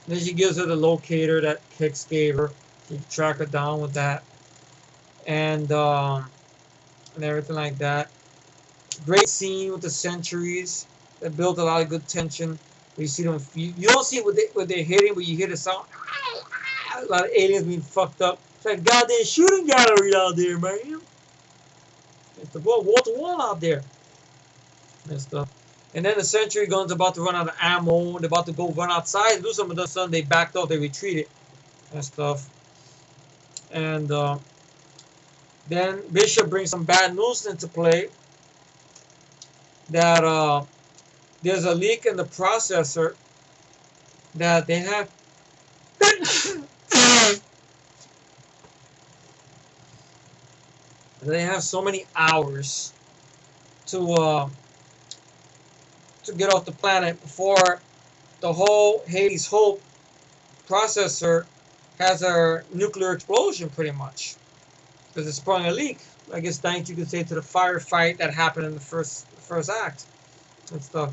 Then she gives her the locator that Hicks gave her. You track her down with that. And everything like that. Great scene with the centuries. That built a lot of good tension. You see them. You don't see what they're hitting, but you hear the sound. A lot of aliens being fucked up. It's like a goddamn shooting gallery out there, man. It's the wall to wall out there and stuff. And then the Century Gun's about to run out of ammo. They're about to go run outside and do something. All of a sudden, they backed off. They retreated and stuff. And then Bishop brings some bad news into play that there's a leak in the processor that they have. They have so many hours to get off the planet before the whole Hades Hope processor has a nuclear explosion, pretty much, because it sprung a leak. I guess thanks you could say to the firefight that happened in the first act and stuff.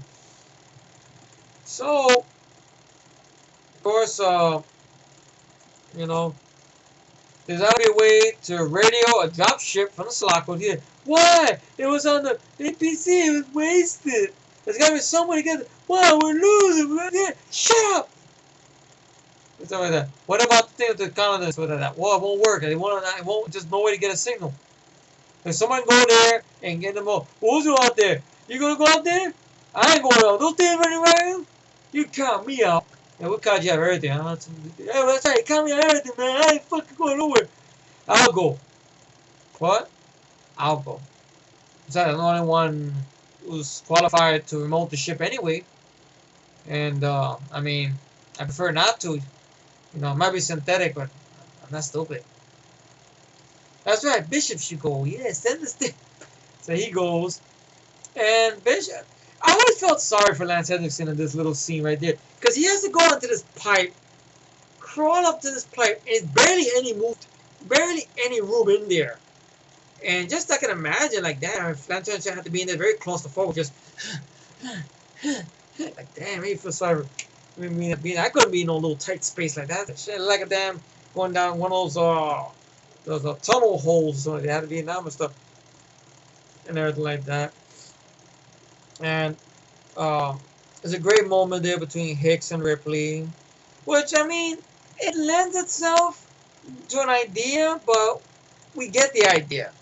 So, of course, you know, there's gotta be a way to radio a drop ship from the Sulaco here. Why? It was on the APC. It was wasted. There's gotta be somebody get it. Wow, we're losing. Shut up. And stuff like that. What about the thing with the colonists with that? Well, it won't work. It won't. Just no way to get a signal. If someone go there and get them all. Who's out there? You gonna go out there? I ain't going out. Those things running around. You count me out. Yeah, we'll count you out of everything. Huh? Yeah, that's right. Count me out of everything, man. I ain't fucking going nowhere. I'll go. What? I'll go. Besides, I'm the only one who's qualified to remote the ship anyway. And, I mean, I prefer not to. You know, it might be synthetic, but I'm not stupid. That's right. Bishop should go. Yeah, send this thing. So he goes. And Bishop... I always felt sorry for Lance Henriksen in this little scene right there. Because he has to go onto this pipe, crawl up to this pipe, and it's barely any room in there. And just I can imagine, like, damn, if Lance Henriksen had to be in there very close to just... like, damn, he feels sorry for... I couldn't be in no little tight space like that. Shit, like a damn going down one of those tunnel holes. So they had to be in them and stuff. And everything like that. And there's a great moment there between Hicks and Ripley, which, I mean, it lends itself to an idea, but we get the idea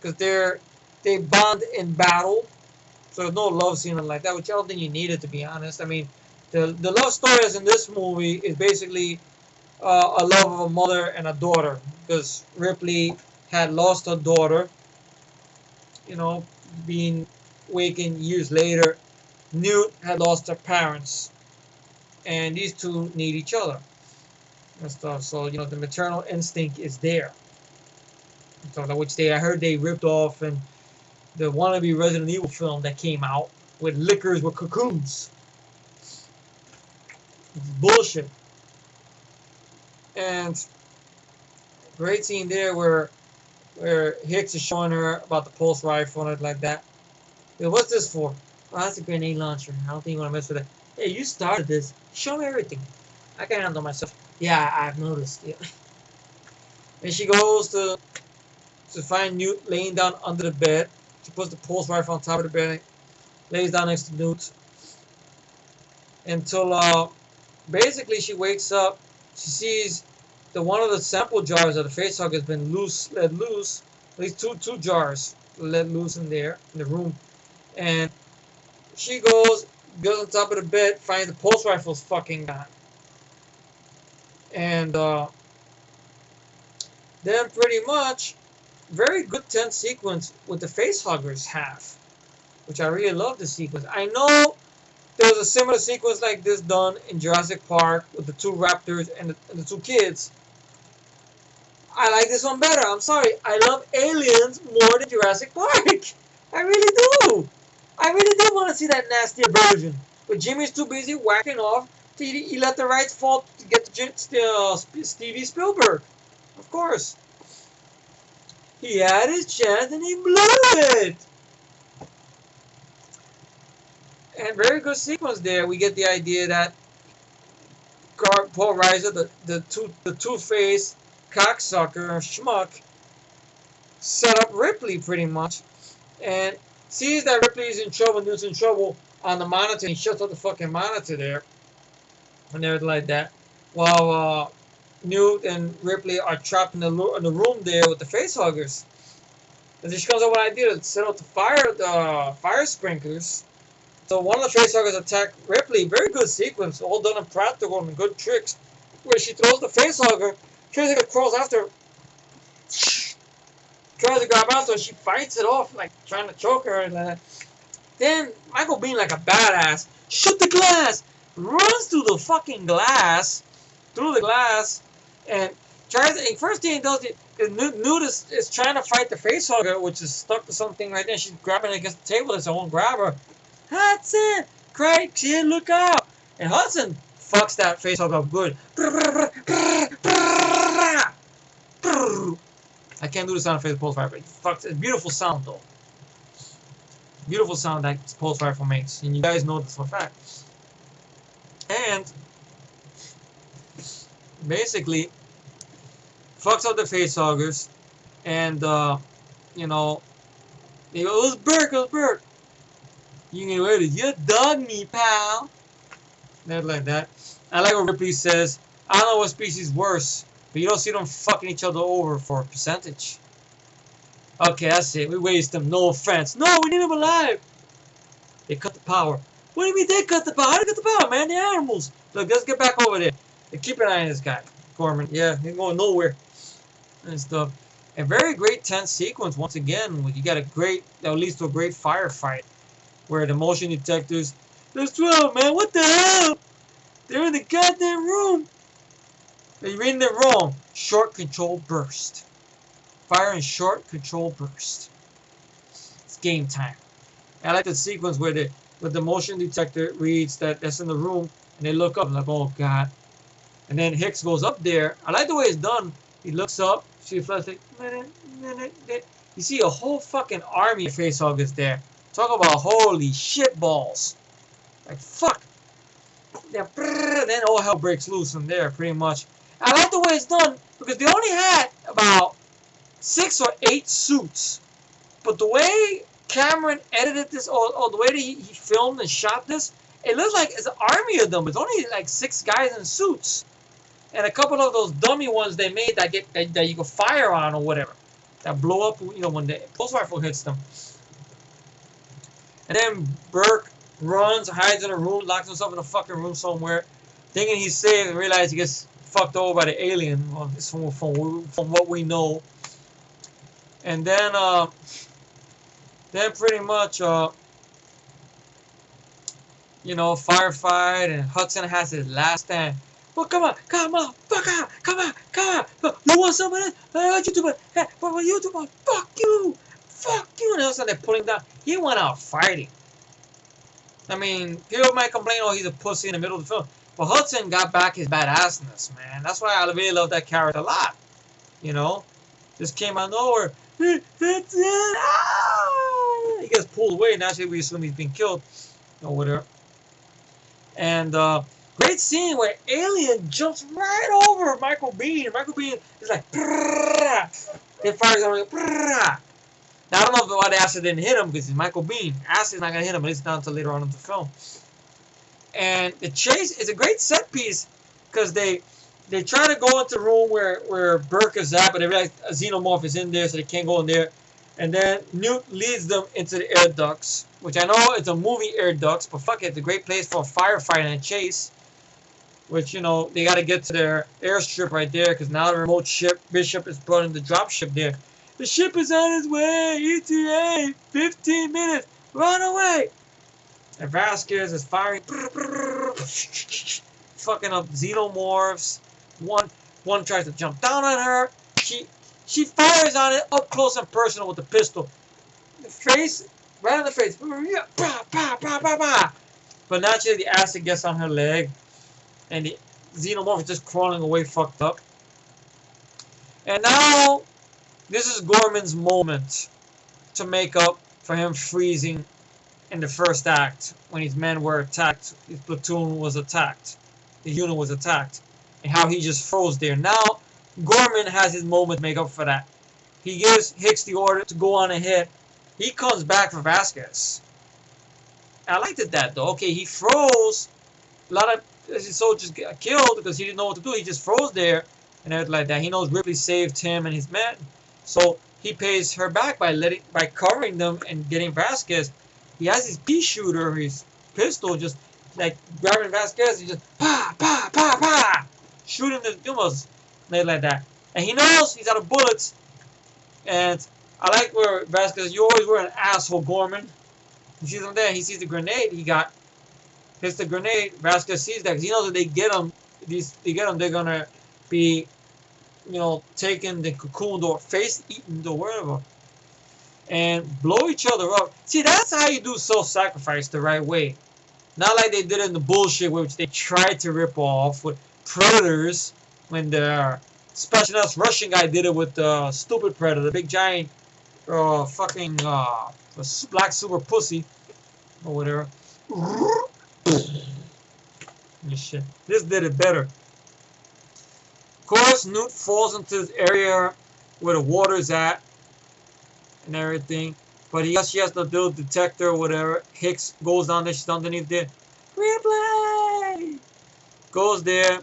because they bond in battle, so there's no love scene like that, which I don't think you needed, to be honest. I mean, the love stories in this movie is basically a love of a mother and a daughter, because Ripley had lost her daughter, you know, being wakened years later. Newt had lost her parents, and these two need each other and stuff. So, you know, the maternal instinct is there. So, which I heard they ripped off in the wannabe Resident Evil film that came out with lickers with cocoons. It's bullshit. And great scene there where Hicks is showing her about the pulse rifle and like that. Hey, what's this for? Oh, that's a grenade launcher. I don't think you want to mess with it. Hey, you started this. Show me everything. I can handle myself. Yeah, I've noticed. Yeah. And she goes to find Newt laying down under the bed. She puts the pulse rifle on top of the bed, lays down next to Newt. Until basically she wakes up. She sees one of the sample jars of the facehugger has been let loose. At least two jars let loose in there in the room. And she goes on top of the bed, finds the pulse rifle's fucking gone. And then pretty much, very good tense sequence with the facehuggers have, which I really love the sequence. I know there was a similar sequence like this done in Jurassic Park with the two raptors and the two kids. I like this one better. I'm sorry. I love Aliens more than Jurassic Park. I really do. I really do want to see that nastier version. But Jimmy's too busy whacking off. He let the rights fall to get to Stevie Spielberg. Of course. He had his chance and he blew it. And very good sequence there. We get the idea that Paul Reiser, the two-faced cocksucker or schmuck, set up Ripley pretty much, and sees that Ripley's in trouble, Newt's in trouble on the monitor, and he shuts off the fucking monitor there, and everything like that. While Newt and Ripley are trapped in the room there with the facehuggers. And then she comes up with an idea to set out the fire sprinklers. So one of the facehuggers attack Ripley. Very good sequence, all done in practical and good tricks. Where she throws the facehugger, facehugger crawls after, tries to grab after her, she fights it off, like trying to choke her. And then Michael Biehn, like a badass, shoot the glass, runs through the fucking glass, and tries. And first thing he does, Newt is trying to fight the facehugger, which is stuck to something right there. She's grabbing it against the table, so I won't grab her. Hudson, Craig, kid, look out! And Hudson fucks that facehugger up good. I can't do the sound effect of Pulse Fire, but fucks. It's beautiful sound though. Beautiful sound that Pulse Rifle makes, and you guys know this for a fact. And basically fucks up the facehuggers, and you know, they go, it was Burke. You can wait, you dug me, pal. That like that. I like what Ripley says. I don't know what species is worse, but you don't see them fucking each other over for a percentage. Okay, that's it. We waste them. No offense. No, we need them alive. They cut the power. What do you mean they cut the power? How do they cut the power, man? The animals. Look, let's get back over there. Keep an eye on this guy, Gorman. Yeah, he's going nowhere and stuff. A very great tense sequence once again. You got a great, that leads to a great firefight where the motion detectors. There's 12, man. What the hell? They're in the goddamn room. You're reading it wrong. Short control burst. Fire in short control burst. It's game time. I like the sequence where the motion detector reads that that's in the room, and they look up and like, oh god. And then Hicks goes up there. I like the way it's done. He looks up, see the flash, like, you see a whole fucking army of facehuggers there. Talk about holy shit balls. Like fuck. Then all hell breaks loose from there, pretty much. I like the way it's done because they only had about 6 or 8 suits, but the way Cameron edited this, or the way that he filmed and shot this, it looks like it's an army of them. It's only like 6 guys in suits, and a couple of those dummy ones they made that you can fire on or whatever, that blow up, you know, when the pulse rifle hits them. And then Burke runs, hides in a room, locks himself in a fucking room somewhere, thinking he's safe, and realizes he gets fucked over by the alien. Well, this from what we know. And then pretty much, you know, firefight, and Hudson has his last stand. Well, come on, come on. You want some of this? YouTuber, hey, YouTuber, fuck you. And all of a sudden they're pulling down. He went out fighting. I mean, people might complain, oh, he's a pussy in the middle of the film. But Hudson got back his badassness, man. That's why I really love that character a lot. You know, just came out of nowhere. He gets pulled away. Naturally, we assume he's been killed or whatever. And great scene where Alien jumps right over Michael Biehn. Michael Biehn is like, it fires on. Now, I don't know why the acid didn't hit him because it's Michael Biehn. Acid's not gonna hit him, at least not until later on in the film. And the chase is a great set piece because they try to go into the room where Burke is at, but they realize a xenomorph is in there, so they can't go in there. And then Newt leads them into the air ducts, which I know it's a movie air ducts, but fuck it, it's a great place for a firefight and a chase. Which, you know, they got to get to their airstrip right there because now the remote ship, Bishop, is brought in the drop ship there. The ship is on its way, ETA, 15 minutes, run away. And Vasquez is firing, fucking up xenomorphs. One tries to jump down on her. She fires on it up close and personal with the pistol. The face, right in the face. But naturally the acid gets on her leg. And the xenomorph is just crawling away fucked up. And now, this is Gorman's moment to make up for him freezing in the first act when his men were attacked, his platoon was attacked, the unit was attacked, and how he just froze there. Now, Gorman has his moment to make up for that. He gives Hicks the order to go on ahead. He comes back for Vasquez. I liked it that though. Okay, he froze. A lot of his soldiers got killed because he didn't know what to do. He just froze there. and everything like that. He knows Ripley saved him and his men, so he pays her back by covering them and getting Vasquez. He has his pea shooter, his pistol, just like grabbing Vasquez, and just pa pa pa pa, shooting the almost like that. And he knows he's out of bullets. And I like where Vasquez, you always were an asshole, Gorman. He sees him there. He sees the grenade. He hits the grenade. Vasquez sees that because he knows that they get him. They're gonna be, taken the cocoon or face eaten or whatever, and blow each other up. See, that's how you do self-sacrifice the right way. Not like they did in the bullshit which they tried to rip off with Predators when the Special Ops Russian guy did it with the stupid Predator, the big giant fucking black super pussy or whatever. Shit. This did it better. Of course, Newt falls into this area where the water's at and everything. But she has the little detector or whatever. Hicks goes down there. She's underneath there. Replay! Goes there.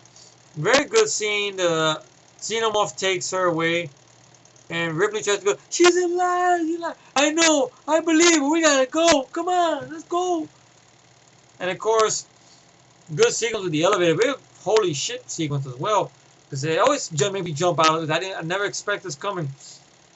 Very good scene. The Xenomorph takes her away. And Ripley tries to go, she's alive! She's alive! I know! I believe! We gotta go! Come on! Let's go! And of course, good sequence with the elevator. Very holy shit sequence as well. Because they always make me jump out of it. I never expect this coming.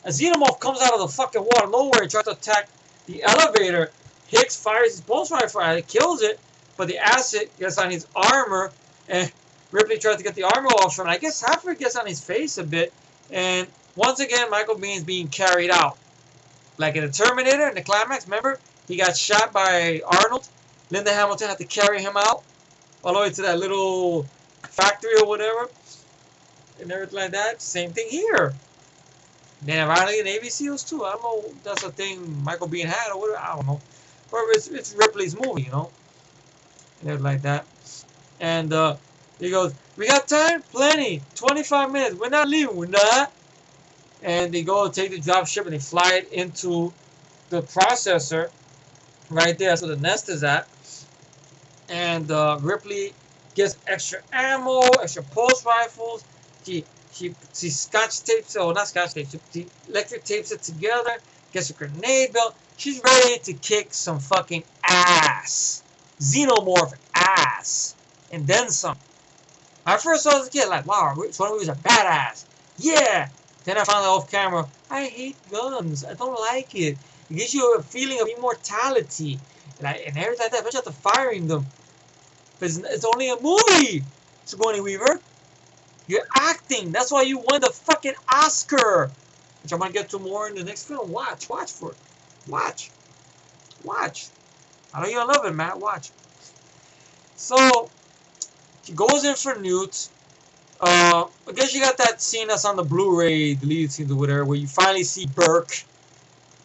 A Xenomorph comes out of the fucking water nowhere and tries to attack the elevator. Hicks fires his pulse rifle at it, kills it, but the acid gets on his armor, and Ripley tries to get the armor off him. And I guess half of it gets on his face a bit, and once again, Michael Biehn's being carried out. Like in the Terminator, in the climax, remember? He got shot by Arnold. Linda Hamilton had to carry him out all the way to that little factory or whatever, and everything like that. Same thing here. Then ironically, Navy SEALs too. I don't know if that's a thing Michael Biehn had or whatever. I don't know. But it's Ripley's movie, and everything like that. And he goes, we got time? Plenty. 25 minutes. We're not leaving. We're not. And they go take the dropship and they fly it into the processor right there. That's where the nest is at. And Ripley gets extra ammo, extra pulse rifles. She scotch tapes, not scotch tapes, she electric tapes it together, gets a grenade belt. She's ready to kick some fucking ass. Xenomorph ass. And then some. I first saw this kid like, wow, Swan was a badass. Yeah. Then I found out off camera, I hate guns. I don't like it. It gives you a feeling of immortality. And everything like that, especially after firing them. But it's only a movie, Sigourney Weaver. You're acting. That's why you won the fucking Oscar. Which I'm going to get to more in the next film. Watch for it. Watch. I know you'll love it, Matt. Watch. So, he goes in for Newt. I guess you got that scene that's on the Blu-ray, deleted scenes or whatever, where you finally see Burke,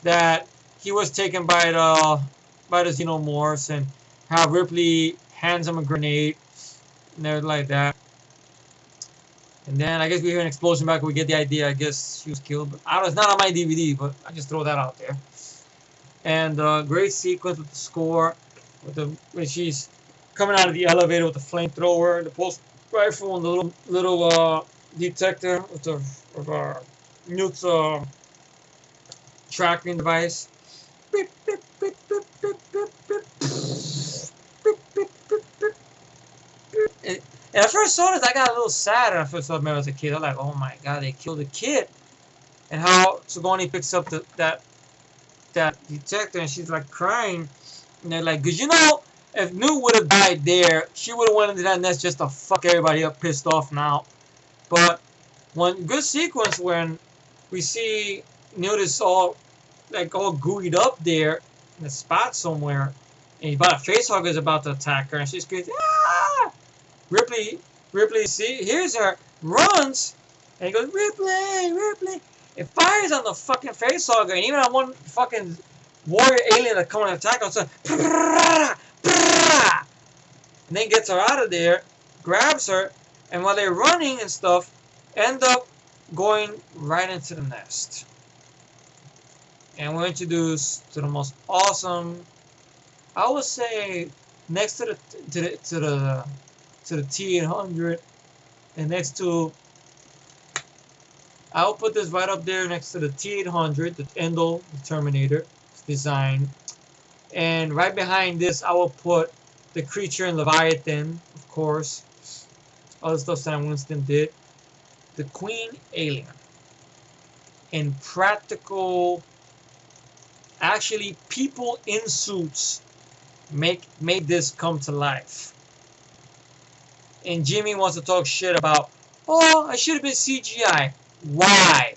that he was taken by the Xenomorphs, and how Ripley hands him a grenade and everything like that. And then I guess we hear an explosion back. We get the idea. I guess she was killed. But I don't know. It's not on my DVD, but I just throw that out there. And great sequence with the score, when she's coming out of the elevator with the flamethrower, the pulse rifle, and the little detector with Newt's tracking device. Beep, beep, beep, beep, beep, beep, beep. And I first saw this, I got a little sad when I first saw it when I was a kid. I'm like, oh my god, they killed a kid. And how Sigourney picks up that detector and she's like crying. And they're like, because if Newt would have died there, she would have went into that nest just to fuck everybody up, pissed off now. But one good sequence when we see Newt is all gooeyed up there in a spot somewhere. And a facehugger is about to attack her and she's screaming, ah! Ripley hears her, runs, and he goes, Ripley! It fires on the fucking facehugger, and even on one fucking warrior alien that comes and attack her, so, and then gets her out of there, grabs her, and while they're running and stuff, end up going right into the nest. And we're introduced to the most awesome, I would say, next to the T-800, and next to I'll put this right up there next to the T-800, the Endo, the Terminator design. And right behind this, I will put the Creature and Leviathan, of course. Other stuff Sam Winston did. The Queen Alien. In practical, actually, people in suits made this come to life. And Jimmy wants to talk shit about, oh, I should have been CGI. Why?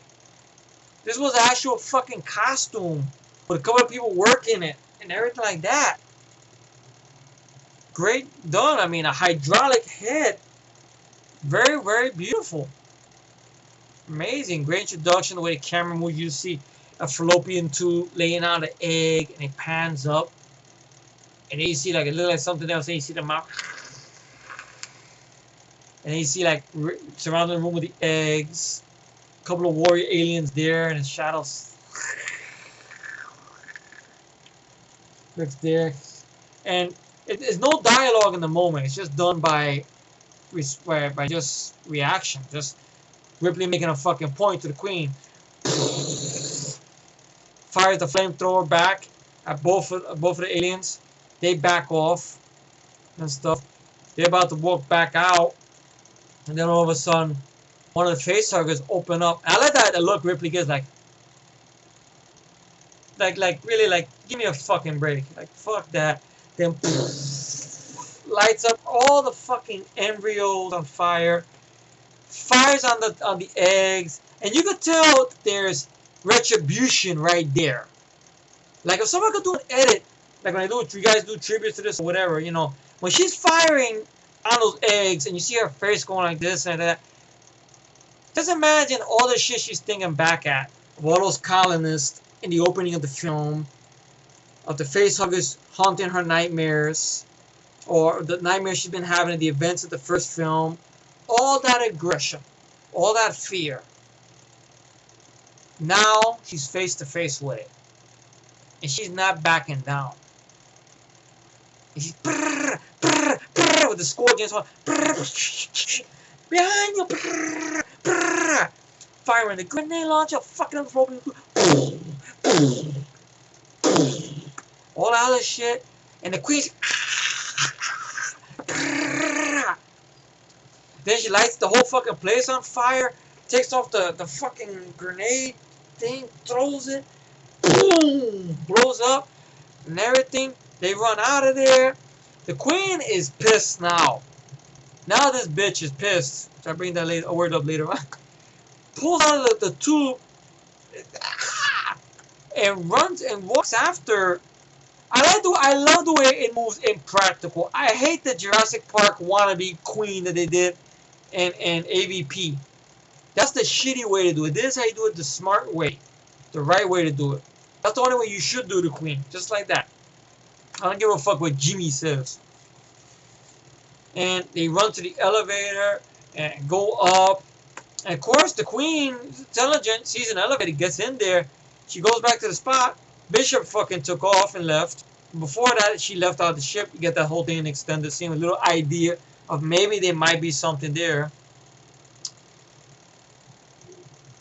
This was an actual fucking costume with a couple of people working it and everything like that. Great done. I mean, a hydraulic head. Very, very beautiful. Amazing. Great introduction. The way the camera moves, you see a fallopian tube laying out an egg and it pans up. And then you see like it looks like something else. And you see the mouth. And then you see like surrounding the room with the eggs. A couple of warrior aliens there and the shadows. Looks there. And there's no dialogue in the moment. It's just done by just reaction. Just Ripley making a fucking point to the Queen. Fires the flamethrower back at both of the aliens. They back off and stuff. They're about to walk back out. And then all of a sudden, one of the facehuggers open up. I like that the look Ripley gets like really like, give me a fucking break. Like, fuck that. Then lights up all the fucking embryos on fire. Fires on the eggs. And you could tell there's retribution right there. Like if someone could do an edit, like when you guys do tributes to this or whatever, you know, when she's firing on those eggs and you see her face going like this and that, just imagine all the shit she's thinking back at. Of all those colonists in the opening of the film, of the facehuggers haunting her nightmares, or the nightmares she's been having at the events of the first film. All that aggression, all that fear. Now she's face to face with it. And she's not backing down. And she's brrr, brrr, brrr, with the scourge against her. Behind you. Brrr, brrr, firing the grenade launcher, fucking up the floating. All that other shit. And the Queen's. Then she lights the whole fucking place on fire. Takes off the fucking grenade thing. Throws it. Boom! Blows up. And everything. They run out of there. The Queen is pissed now. Now this bitch is pissed. I'll bring that later, a word up later on. Pulls out of the tube. And runs and walks after. I love the way it moves in practical. I hate the Jurassic Park wannabe Queen that they did in AVP. That's the shitty way to do it. This is how you do it the smart way. The right way to do it. That's the only way you should do the Queen. Just like that. I don't give a fuck what Jimmy says. And they run to the elevator and go up. And of course the Queen is intelligent, sees an elevator, gets in there. She goes back to the spot. Bishop fucking took off and left. Before that, she left out the ship. You get that whole thing in extended scene, a little idea of maybe there might be something there.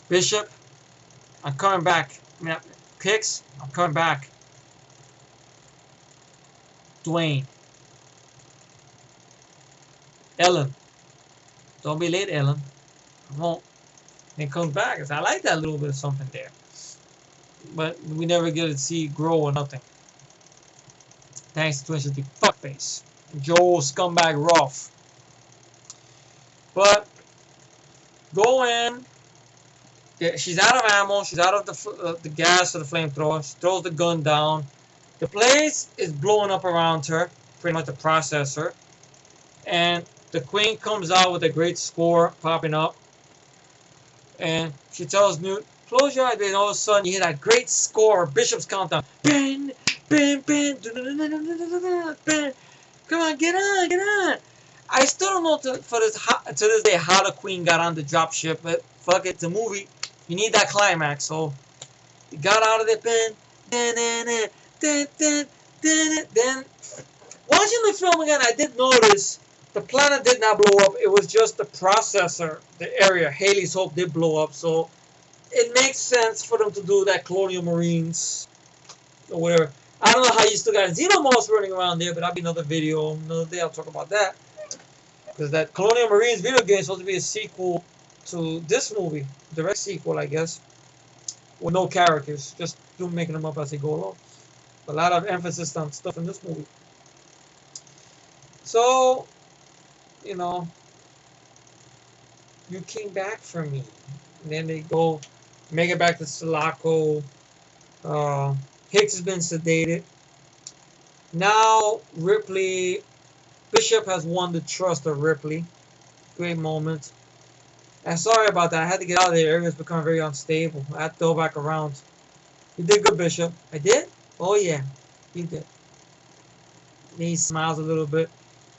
Bishop, I'm coming back. I mean, Pix, I'm coming back. Dwayne. Ellen. Don't be late, Ellen. I won't. And it comes back. I like that little bit of something there. But we never get to see it grow or nothing. Thanks to Twisted the fuckface. Joel Scumbag Roth. But go in. She's out of ammo. She's out of the gas or the flamethrower. She throws the gun down. The place is blowing up around her. Pretty much the processor. And the Queen comes out with a great score popping up. And she tells Newt, close your eyes, and all of a sudden you hear that great score, Bishop's countdown. Ben, Ben, Ben, Ben. Come on, get on, get on. I still don't know to this day how the Queen got on the dropship, but fuck it, it's a movie. You need that climax, so he got out of there, Ben, then. Watching the film again, I did notice the planet did not blow up. It was just the processor, the area. Haley's Hope did blow up, so it makes sense for them to do that Colonial Marines or whatever. I don't know how you still got Xenomorphs running around there, but that'll be another video. Another day I'll talk about that. Because that Colonial Marines video game is supposed to be a sequel to this movie. Direct sequel, I guess. With no characters. Just making them up as they go along. A lot of emphasis on stuff in this movie. So, you know, you came back for me. And then they go make it back to Sulaco. Hicks has been sedated. Now Bishop has won the trust of Ripley. Great moment. And sorry about that. I had to get out of there. Everything's become very unstable. I had to go back around. You did good, Bishop. I did? Oh, yeah. You did. And he smiles a little bit.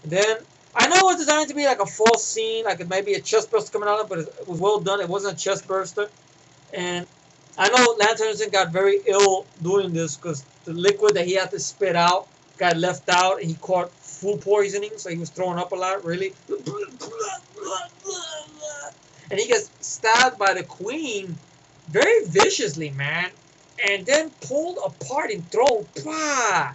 And then, I know it was designed to be like a false scene. Like it might be a chest burster coming out of it, but it was well done. It wasn't a chest burster. And I know Lance Henriksen got very ill doing this because the liquid that he had to spit out got left out and he caught food poisoning, so he was throwing up a lot, really. And he gets stabbed by the Queen very viciously, man. And then pulled apart and thrown. Pah!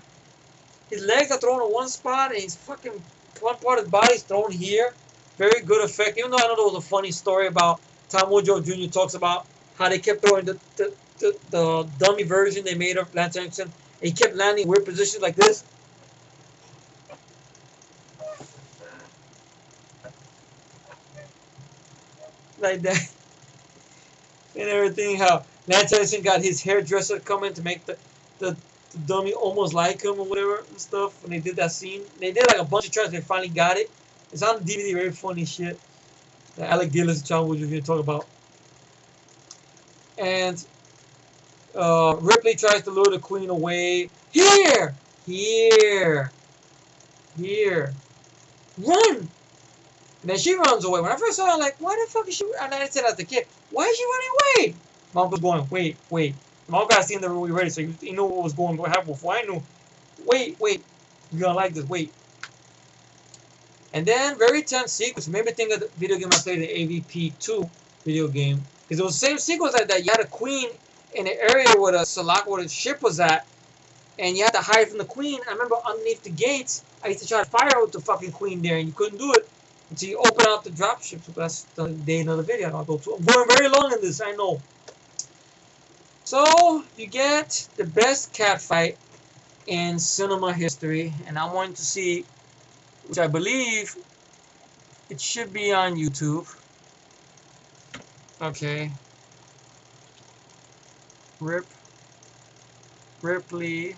His legs are thrown in one spot and his fucking one part of his body's thrown here. Very good effect. Even though I know there was a funny story about Tom Woodrow Jr. talks about how they kept throwing the dummy version they made of Lance Henriksen. He kept landing in weird positions like this. Like that. And everything. How Lance Henriksen got his hairdresser coming to make the dummy almost like him or whatever and stuff. When they did that scene. They did like a bunch of tries. They finally got it. It's on DVD. Very funny shit. That Alec Gillis and John Woodrow Jr. talk about. And Ripley tries to lure the Queen away. Here! Run! And then she runs away. When I first saw her, I'm like, why the fuck is she? And I said as a kid, why is she running away? My uncle's going, wait. My uncle had seen the movie ready, so he knew what was going to happen before I knew. Wait. You're going to like this. Wait. And then, very tense sequence. It made me think of the video game I played, the AVP2 video game. Because it was the same sequence like that. You had a Queen in the area where the ship was at, and you had to hide from the Queen. I remember underneath the gates, I used to try to fire with the fucking Queen there, and you couldn't do it until you open up the dropship. So that's the day another video. I'm going very long in this, I know. So you get the best cat fight in cinema history, and I'm wanting to see, which I believe it should be on YouTube. Okay. Ripley.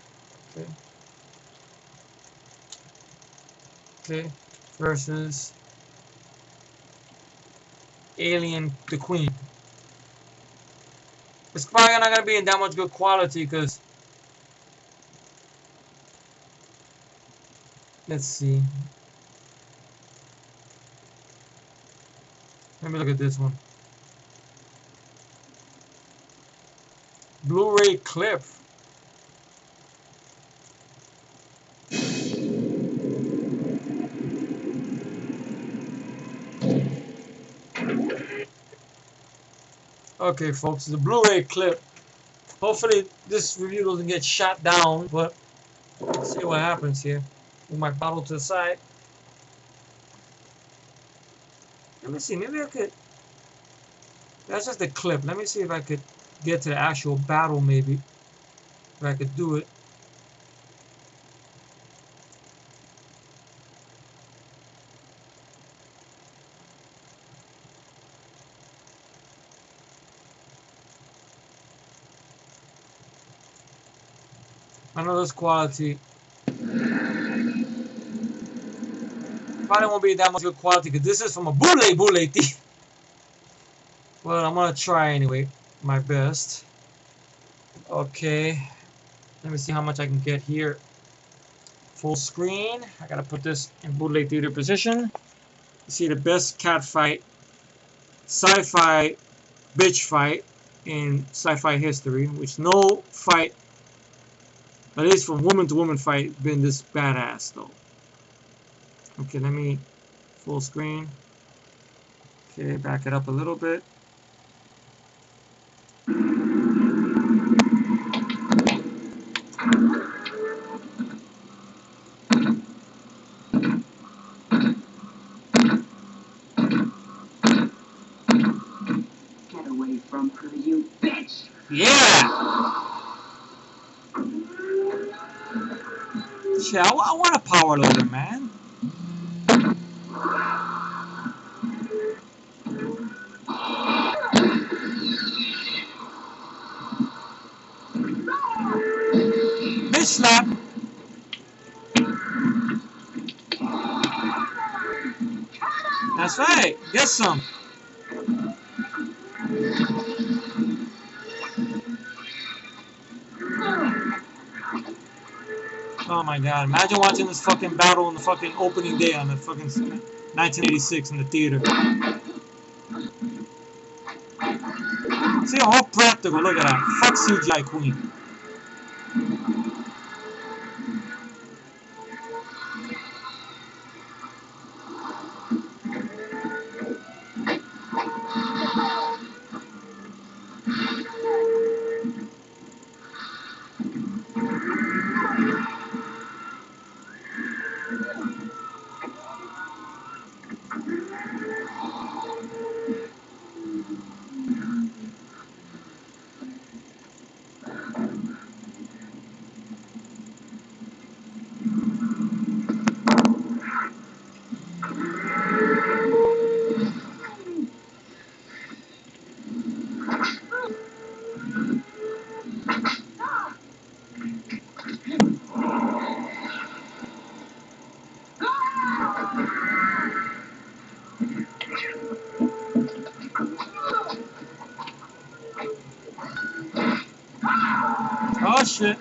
Okay. Versus Alien the Queen. It's probably not gonna be in that much good quality because let's see. Let me look at this one. Blu-ray clip. Okay, folks, it's a Blu-ray clip. Hopefully this review doesn't get shot down, but let's see what happens here. Move my bottle to the side. Let me see, maybe I could... That's just a clip. Let me see if I could get to the actual battle, maybe. If I could do it. I know this quality probably won't be that much good quality because this is from a bootleg thief. Well, I'm gonna try anyway, my best. Okay, let me see how much I can get here. Full screen. I gotta put this in bootleg theater position. You see the best cat fight, sci-fi bitch fight in sci-fi history, which no fight, at least from woman to woman fight, been this badass though. Okay, let me full screen. Okay, back it up a little bit. Yeah! Shit, I want a power loader, man. Bitch slap! That's right. Get some. Oh my god. Imagine watching this fucking battle on the fucking opening day on the fucking 1986 in the theater. See, all practical. Look at that. Fuck CGI Queen. Oh shit.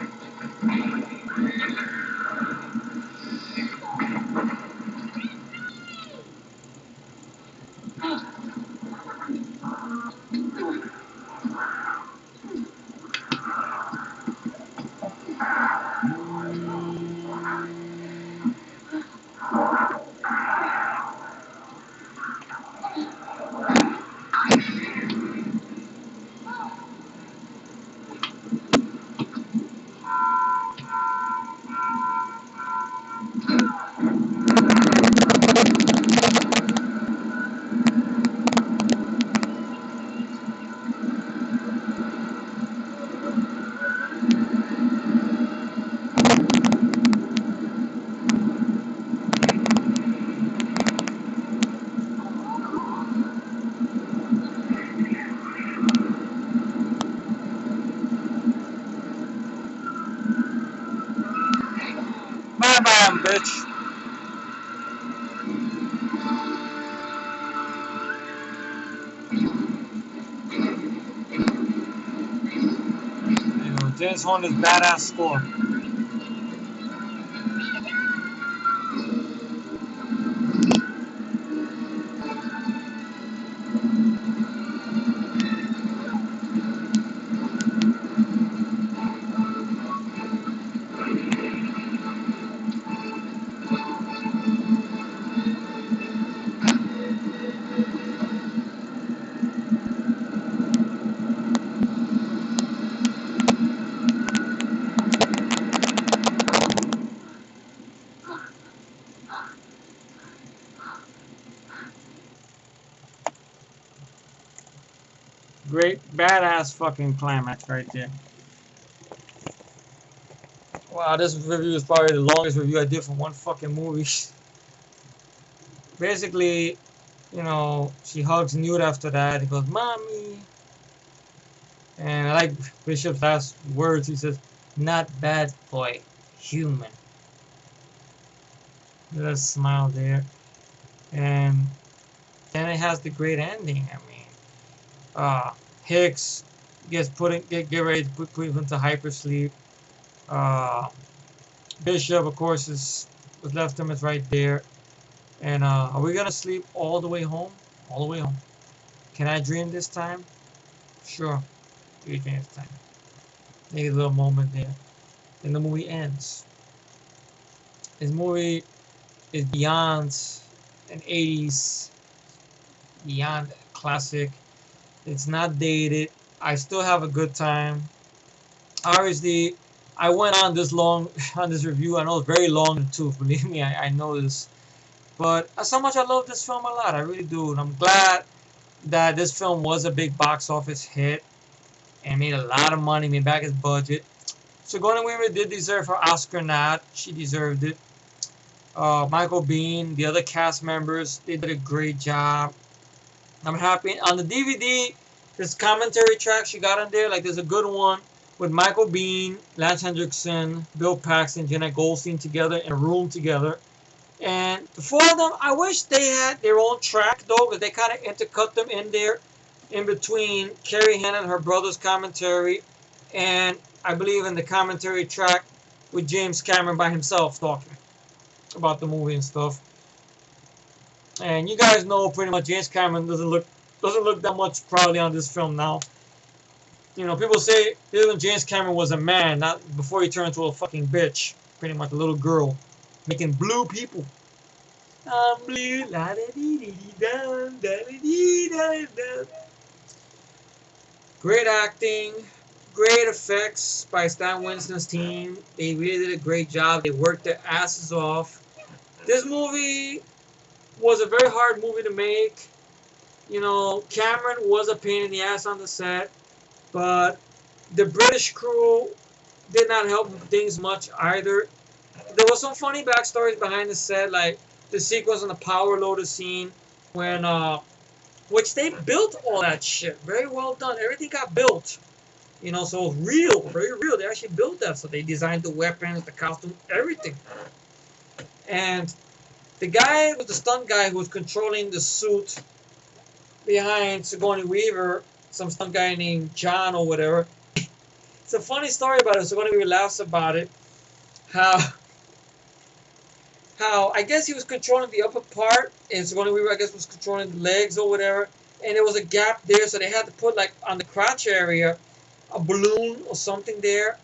Bye bye, bitch. You know, James Horner's badass score. Great badass fucking climax right there. Wow, this review is probably the longest review I did for one fucking movie. Basically, you know, she hugs Newt after that. He goes, "Mommy." And I like Bishop's last words. He says, "Not bad boy, human." Little smile there. And then it has the great ending. I mean, Hicks gets get ready to put him into hypersleep. Uh, Bishop, of course, was left him is right there. And are we gonna sleep all the way home? All the way home. Can I dream this time? Sure. You dream this time. Take a little moment there. Then the movie ends. This movie is beyond an 80s, beyond classic. It's not dated. I still have a good time. Obviously, I went on this long on this review. I know it's very long too. Believe me, I know this. But that's how much I love this film a lot. I really do. And I'm glad that this film was a big box office hit. and made a lot of money, made back his budget. Sigourney Weaver did deserve her Oscar nod. She deserved it. Michael Biehn, the other cast members, they did a great job. I'm happy. On the DVD, there's commentary tracks you got on there. Like, there's a good one with Michael Biehn, Lance Hendrickson, Bill Paxton, Jenna Goldstein together in a room together. And the four of them, I wish they had their own track, though, because they kind of intercut them in there in between Carrie Henn and her brother's commentary. And I believe in the commentary track with James Cameron by himself talking about the movie and stuff. And you guys know pretty much James Cameron doesn't look that much proudly on this film now. You know, people say even James Cameron was a man, not before he turned into a fucking bitch. Pretty much a little girl making blue people. I'm blue, la da dee dee dee da da dee da da. Great acting, great effects by Stan Winston's team. They really did a great job. They worked their asses off. This movie was a very hard movie to make. You know, Cameron was a pain in the ass on the set, but the British crew did not help things much either. There was some funny backstories behind the set, like the sequence on the power loader scene when, which they built all that shit. Very well done. Everything got built. You know, so it was real, very real. They actually built that. So they designed the weapons, the costume, everything. And the guy was the stunt guy who was controlling the suit behind Sigourney Weaver, some stunt guy named John or whatever. It's a funny story about it. Sigourney Weaver laughs about it. How I guess he was controlling the upper part, and Sigourney Weaver, I guess, was controlling the legs or whatever. And there was a gap there, so they had to put, like, on the crotch area, a balloon or something there.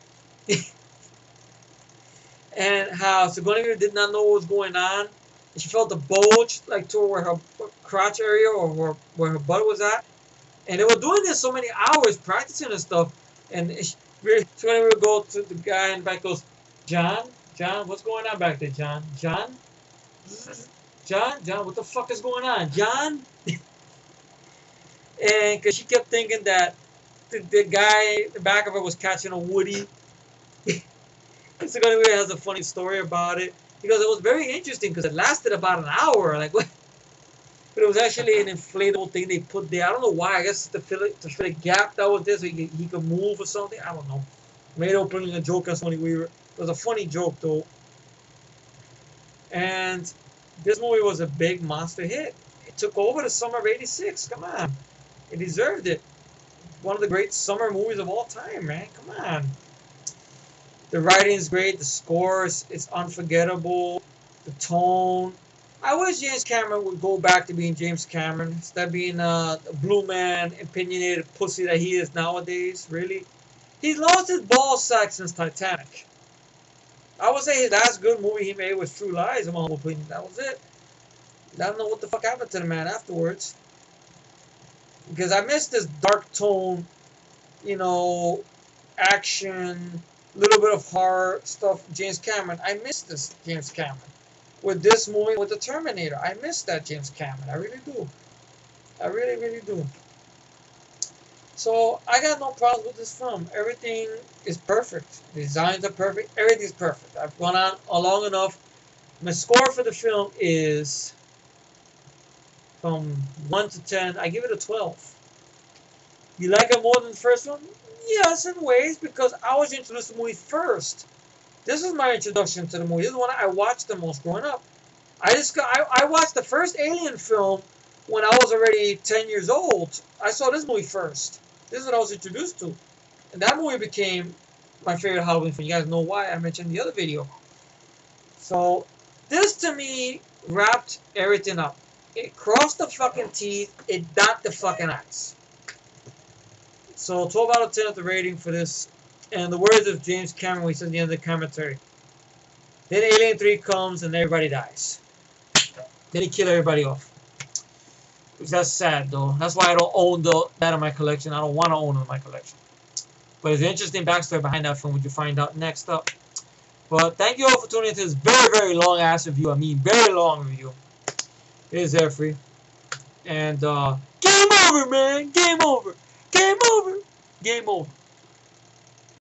And how Sigourney Weaver did not know what was going on. And she felt the bulge, like, toward where her crotch area or where her butt was at. And they were doing this so many hours, practicing and stuff. And Sigourney Weaver would go to the guy in the back, goes, John, what's going on back there, John? John, what the fuck is going on, John? And because she kept thinking that the guy in the back of her was catching a Woody. Sigourney Weaver has a funny story about it. Because it was very interesting because it lasted about an hour. Like, what? But it was actually an inflatable thing they put there. I don't know why. I guess to fill a gap that was there so he could move or something. I don't know. Made opening a joke on Sigourney Weaver. It was a funny joke, though. And this movie was a big monster hit. It took over the summer of '86. Come on. It deserved it. One of the great summer movies of all time, man. Come on. The writing's great. The score is unforgettable. The tone. I wish James Cameron would go back to being James Cameron instead of being a blue man, opinionated pussy that he is nowadays. Really. He's lost his ball sack since Titanic. I would say his last good movie he made was True Lies, in my humble opinion. That was it. I don't know what the fuck happened to the man afterwards. Because I miss this dark tone, you know, action, little bit of horror stuff. James Cameron. I miss this James Cameron. With this movie, with the Terminator. I miss that James Cameron. I really do. I really, really do. So, I got no problems with this film. Everything is perfect. The designs are perfect. Everything's perfect. I've gone on long enough. My score for the film is from 1 to 10. I give it a 12. You like it more than the first one? Yes, in ways, because I was introduced to the movie first. This is my introduction to the movie. This is the one I watched the most growing up. I watched the first Alien film when I was already 10 years old. I saw this movie first. This is what I was introduced to. And that movie became my favorite Halloween film. You guys know why. I mentioned in the other video. So, this to me wrapped everything up. It crossed the fucking teeth. It dot the fucking I's. So, 12 out of 10 is the rating for this. And the words of James Cameron, he says at the end of the commentary. Then Alien 3 comes and everybody dies. Then he kills everybody off. Which that's sad, though. That's why I don't own that in my collection. I don't want to own it in my collection. But there's an interesting backstory behind that film, which you find out next up. But thank you all for tuning into this very, very long-ass review. I mean, very long review. It is Jeffrey. And, game over, man. Game over. Game over. Game over.